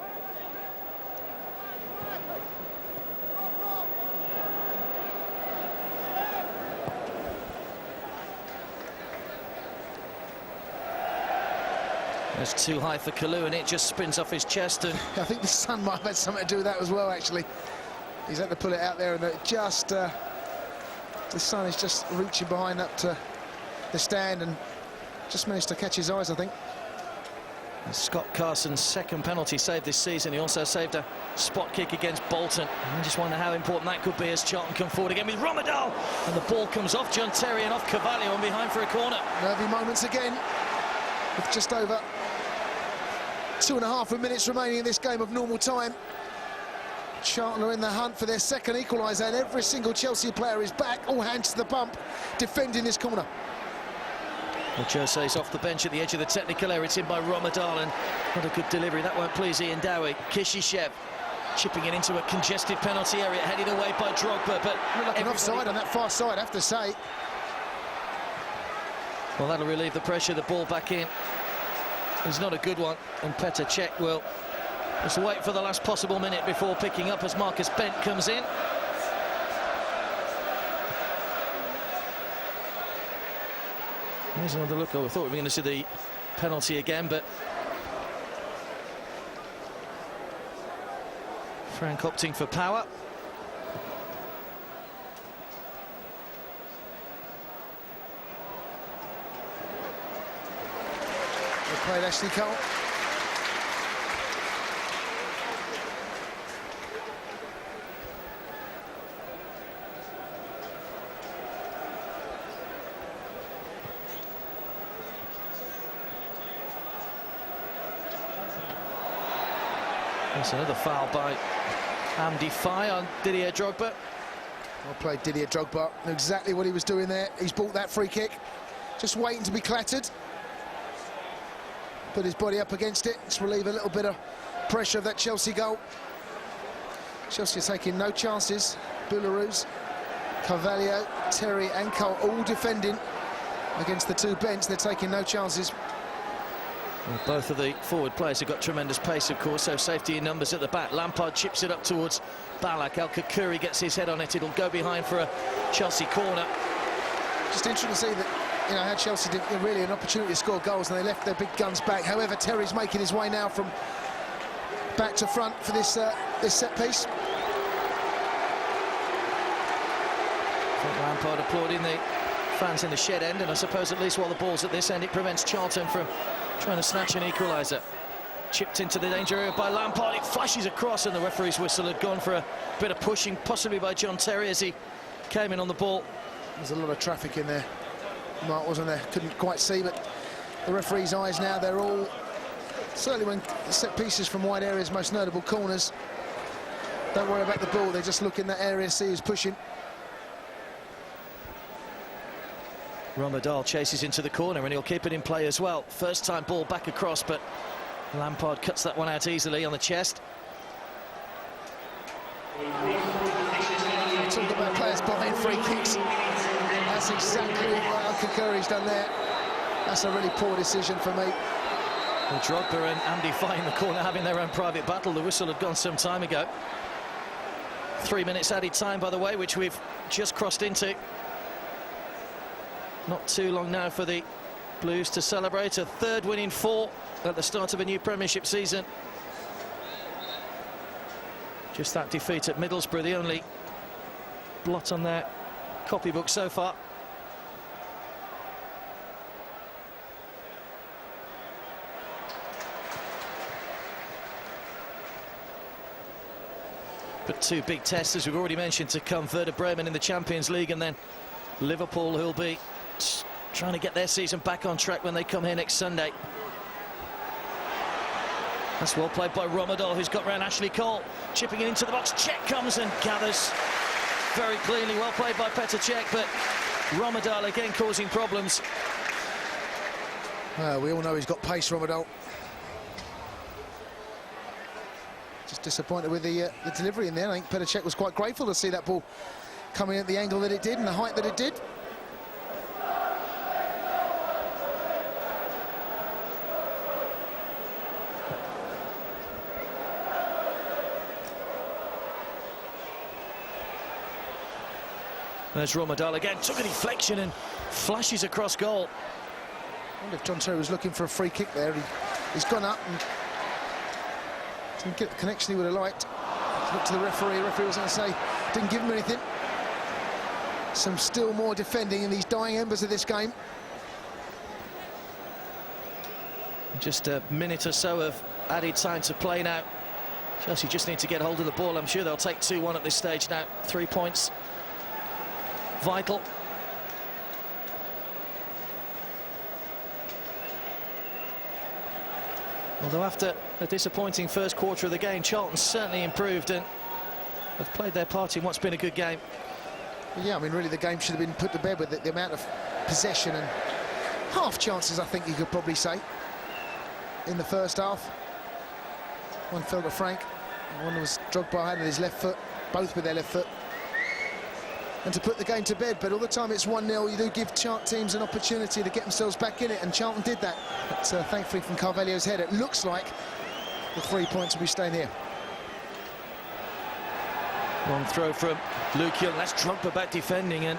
It's too high for Kalou and it just spins off his chest. And I think the sun might have had something to do with that as well, actually. He's had to pull it out there, and it just the sun is just reaching behind up to the stand and just managed to catch his eyes, I think. Scott Carson's second penalty save this season. He also saved a spot kick against Bolton. I just wonder how important that could be as Charlton come forward again with Romadal. And the ball comes off John Terry and off Carvalho and behind for a corner. Nervy moments again, with just over 2.5 minutes remaining in this game of normal time. Charlton are in the hunt for their second equaliser, and every single Chelsea player is back, all hands to the pump, defending this corner. Well, Jose's off the bench at the edge of the technical area. It's in by Romadal, and what a good delivery. That won't please Ian Dowie. Kishishev chipping it into a congested penalty area, headed away by Drogba, but an offside on that far side, I have to say. Well, that'll relieve the pressure. The ball back in. It's not a good one, and Petr Cech will just wait for the last possible minute before picking up as Marcus Bent comes in. Here's another look. Oh, I thought we were going to see the penalty again, but Frank opting for power. Played Ashley Cole. That's another foul by Amdi Faye on Didier Drogba. Well played, Didier Drogba. Knew exactly what he was doing there. He's bought that free kick, just waiting to be clattered. Put his body up against it, just relieve a little bit of pressure of that Chelsea goal. Chelsea are taking no chances. Boularus, Carvalho, Terry and Cole all defending against the two Bents. They're taking no chances. Well, both of the forward players have got tremendous pace, of course, so safety in numbers at the back. Lampard chips it up towards Ballack. El Kakuri gets his head on it. It'll go behind for a Chelsea corner. Just interesting to see that, you know, how Chelsea did really an opportunity to score goals and they left their big guns back. However, Terry's making his way now from back to front for this this set piece. Lampard applauding the fans in the shed end, and I suppose at least while the ball's at this end, it prevents Charlton from trying to snatch an equaliser. Chipped into the danger area by Lampard. It flashes across, and the referee's whistle had gone for a bit of pushing, possibly by John Terry as he came in on the ball. There's a lot of traffic in there, Mark, wasn't there? Couldn't quite see, but the referee's eyes now, they're all, certainly when set pieces from wide areas, most notable corners, don't worry about the ball, they just look in that area, see who's pushing. Romadal chases into the corner and he'll keep it in play as well. First time ball back across, but Lampard cuts that one out easily on the chest. talk about players buying free kicks. That's exactly what Al-Kakuri's done there. That's a really poor decision for me. Well, Drogba and Andy Fight in the corner having their own private battle. The whistle had gone some time ago. 3 minutes added time, by the way, which we've just crossed into. Not too long now for the Blues to celebrate a third win in 4 at the start of a new Premiership season. Just that defeat at Middlesbrough, the only blot on their copybook so far. But 2 big tests, as we've already mentioned, to come. Werder Bremen in the Champions League, and then Liverpool, who'll be trying to get their season back on track when they come here next Sunday. That's well played by Romadol, who's got round Ashley Cole, chipping it into the box. Cech comes and gathers very cleanly. Well played by Petr Cech, but Romadol again causing problems. We all know he's got pace, Romadol. Just disappointed with the delivery in there. I think Petr Cech was quite grateful to see that ball coming at the angle that it did and the height that it did. There's Romadol again, took a deflection and flashes across goal. I wonder if John Terry was looking for a free kick there. He's gone up and didn't get the connection he would have liked. Looked to the referee was going to say, didn't give him anything. Some still more defending in these dying embers of this game. Just a minute or so of added time to play now. Chelsea just need to get hold of the ball. I'm sure they'll take 2-1 at this stage now. 3 points. Vital. Although after a disappointing first quarter of the game, Charlton certainly improved and have played their part in what's been a good game. Yeah, I mean, really the game should have been put to bed with the amount of possession and half chances, I think you could probably say, in the first half. One fell to Frank, one was Drogba had with his left foot, both with their left foot. And to put the game to bed, but all the time it's 1-0, you do give teams an opportunity to get themselves back in it, and Charlton did that. But thankfully from Carvalho's head, it looks like the 3 points will be staying here. Long throw from Luke Young, that's Drogba back defending, and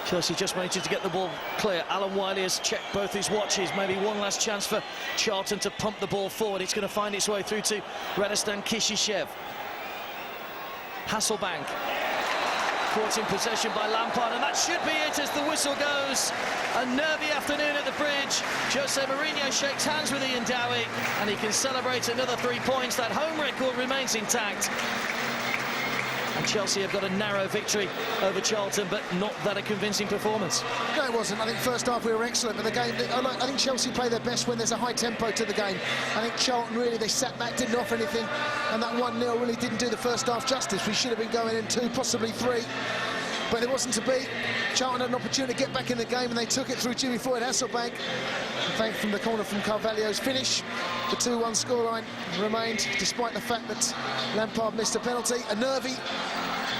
Chelsea just managed to get the ball clear. Alan Wiley has checked both his watches, maybe one last chance for Charlton to pump the ball forward. It's going to find its way through to Radostan Kishishev. Hasselbaink. Caught in possession by Lampard, and that should be it as the whistle goes. A nervy afternoon at the bridge. Jose Mourinho shakes hands with Ian Dowie, and he can celebrate another 3 points. That home record remains intact. And Chelsea have got a narrow victory over Charlton, but not that a convincing performance. No, it wasn't. I think first half we were excellent, but the game, I think Chelsea play their best when there's a high tempo to the game. I think Charlton really, they sat back, didn't offer anything, and that 1-0 really didn't do the first half justice. We should have been going in 2, possibly 3, but it wasn't to be. Charlton had an opportunity to get back in the game, and they took it through Jimmy Floyd Hasselbaink. And thanks from the corner from Carvalho's finish. The 2-1 scoreline remained, despite the fact that Lampard missed a penalty. A nervy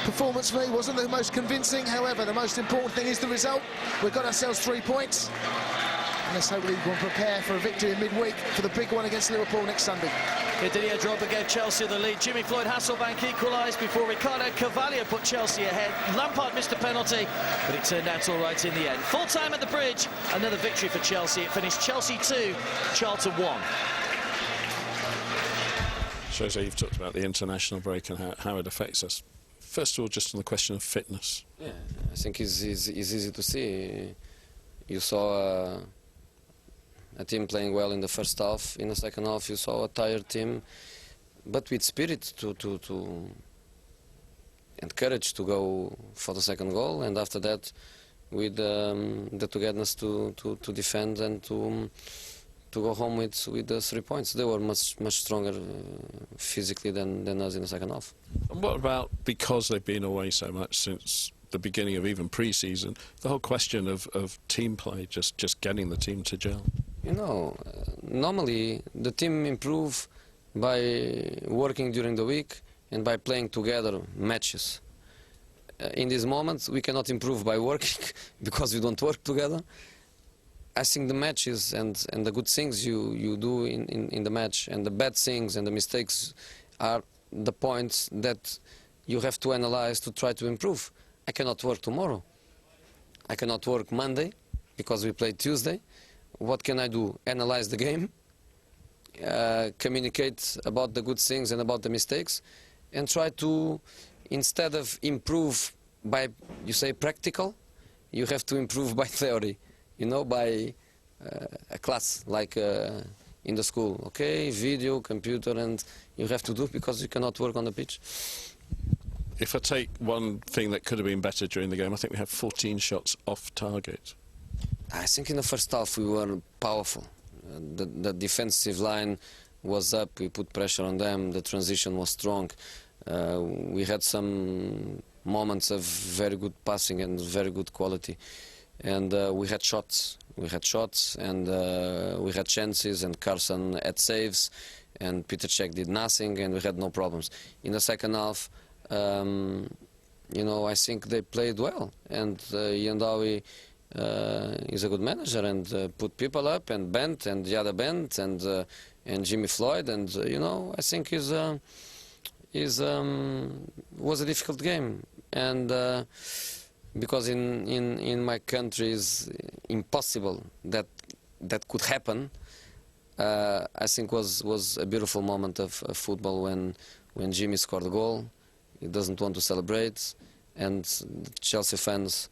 performance for me, wasn't the most convincing. However, the most important thing is the result. We've got ourselves 3 points. And let's hope we can prepare for a victory in midweek for the big one against Liverpool next Sunday. Didier Drogba gave Chelsea the lead. Jimmy Floyd Hasselbaink equalised before Ricardo Carvalho put Chelsea ahead. Lampard missed a penalty, but it turned out all right in the end. Full time at the bridge, another victory for Chelsea. It finished Chelsea 2, Charlton 1. Jose, you've talked about the international break and how it affects us. First of all, just on the question of fitness. Yeah, I think it's easy to see. You saw a team playing well in the first half. In the second half, you saw a tired team, but with spirit and courage to go for the second goal. And after that, with the togetherness to defend and to go home with the 3 points. They were much stronger physically than us in the second half. And what about, because they've been away so much since the beginning of even pre-season, the whole question of team play, just getting the team to gel? You know, normally the team improve by working during the week and by playing together matches. in this moment we cannot improve by working because we don't work together. I think the matches and the good things you do in the match and the bad things and the mistakes are the points that you have to analyze to try to improve. I cannot work tomorrow. I cannot work Monday because we play Tuesday. What can I do? Analyze the game, communicate about the good things and about the mistakes, and try to, instead of improve by, you say, practical, you have to improve by theory, you know, by a class, like in the school, okay, video, computer, and you have to do because you cannot work on the pitch. If I take one thing that could have been better during the game, I think we had 14 shots off target. I think in the first half we were powerful. The defensive line was up, we put pressure on them, the transition was strong. We had some moments of very good passing and very good quality. And we had shots. We had shots and we had chances, and Carson had saves and Peter Cech did nothing, and we had no problems. In the second half, you know, I think they played well, and Yandawi is a good manager and put people up and bent and the other bent and Jimmy Floyd, and you know, I think was a difficult game, and because in my country is impossible that could happen. I think was a beautiful moment of football when Jimmy scored a goal. He doesn't want to celebrate, and the Chelsea fans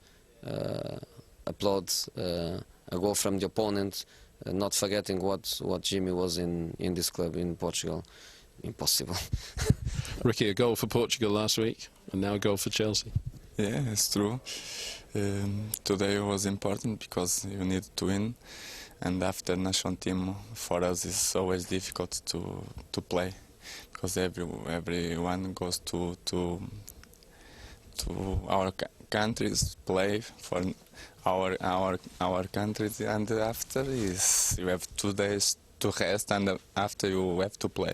applaud a goal from the opponent, not forgetting what Jimmy was in this club in Portugal. Impossible. Ricky, a goal for Portugal last week, and now a goal for Chelsea. Yeah, it's true. Today was important because you need to win, and after national team for us it's always difficult to play because everyone goes to our countries, play for our countries, and after is you have 2 days to rest, and after you have to play.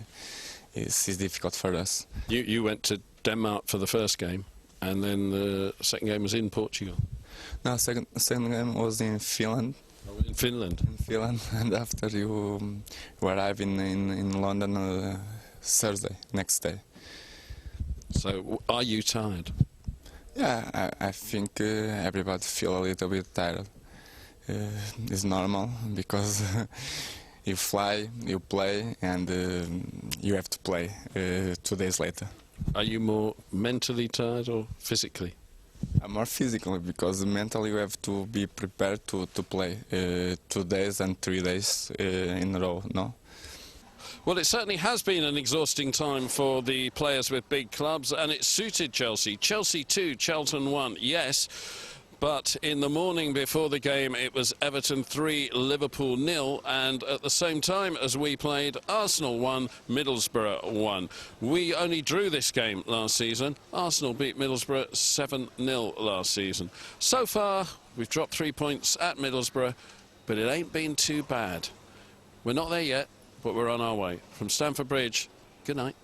It's difficult for us. You went to Denmark for the first game, and then the second game was in Portugal. No, second game was in Finland. Oh, in Finland. In Finland, and after you arrive in London Thursday, next day. So, are you tired? Yeah, I think everybody feel a little bit tired. It's normal because you fly, you play, and you have to play 2 days later. Are you more mentally tired or physically? I'm more physically, because mentally you have to be prepared to play 2 days and 3 days in a row, no? Well, it certainly has been an exhausting time for the players with big clubs, and it suited Chelsea. Chelsea 2, Charlton 1, yes. But in the morning before the game, it was Everton 3, Liverpool 0, and at the same time as we played, Arsenal 1, Middlesbrough 1. We only drew this game last season. Arsenal beat Middlesbrough 7-0 last season. So far, we've dropped 3 points at Middlesbrough, but it ain't been too bad. We're not there yet, but we're on our way. From Stamford Bridge, good night.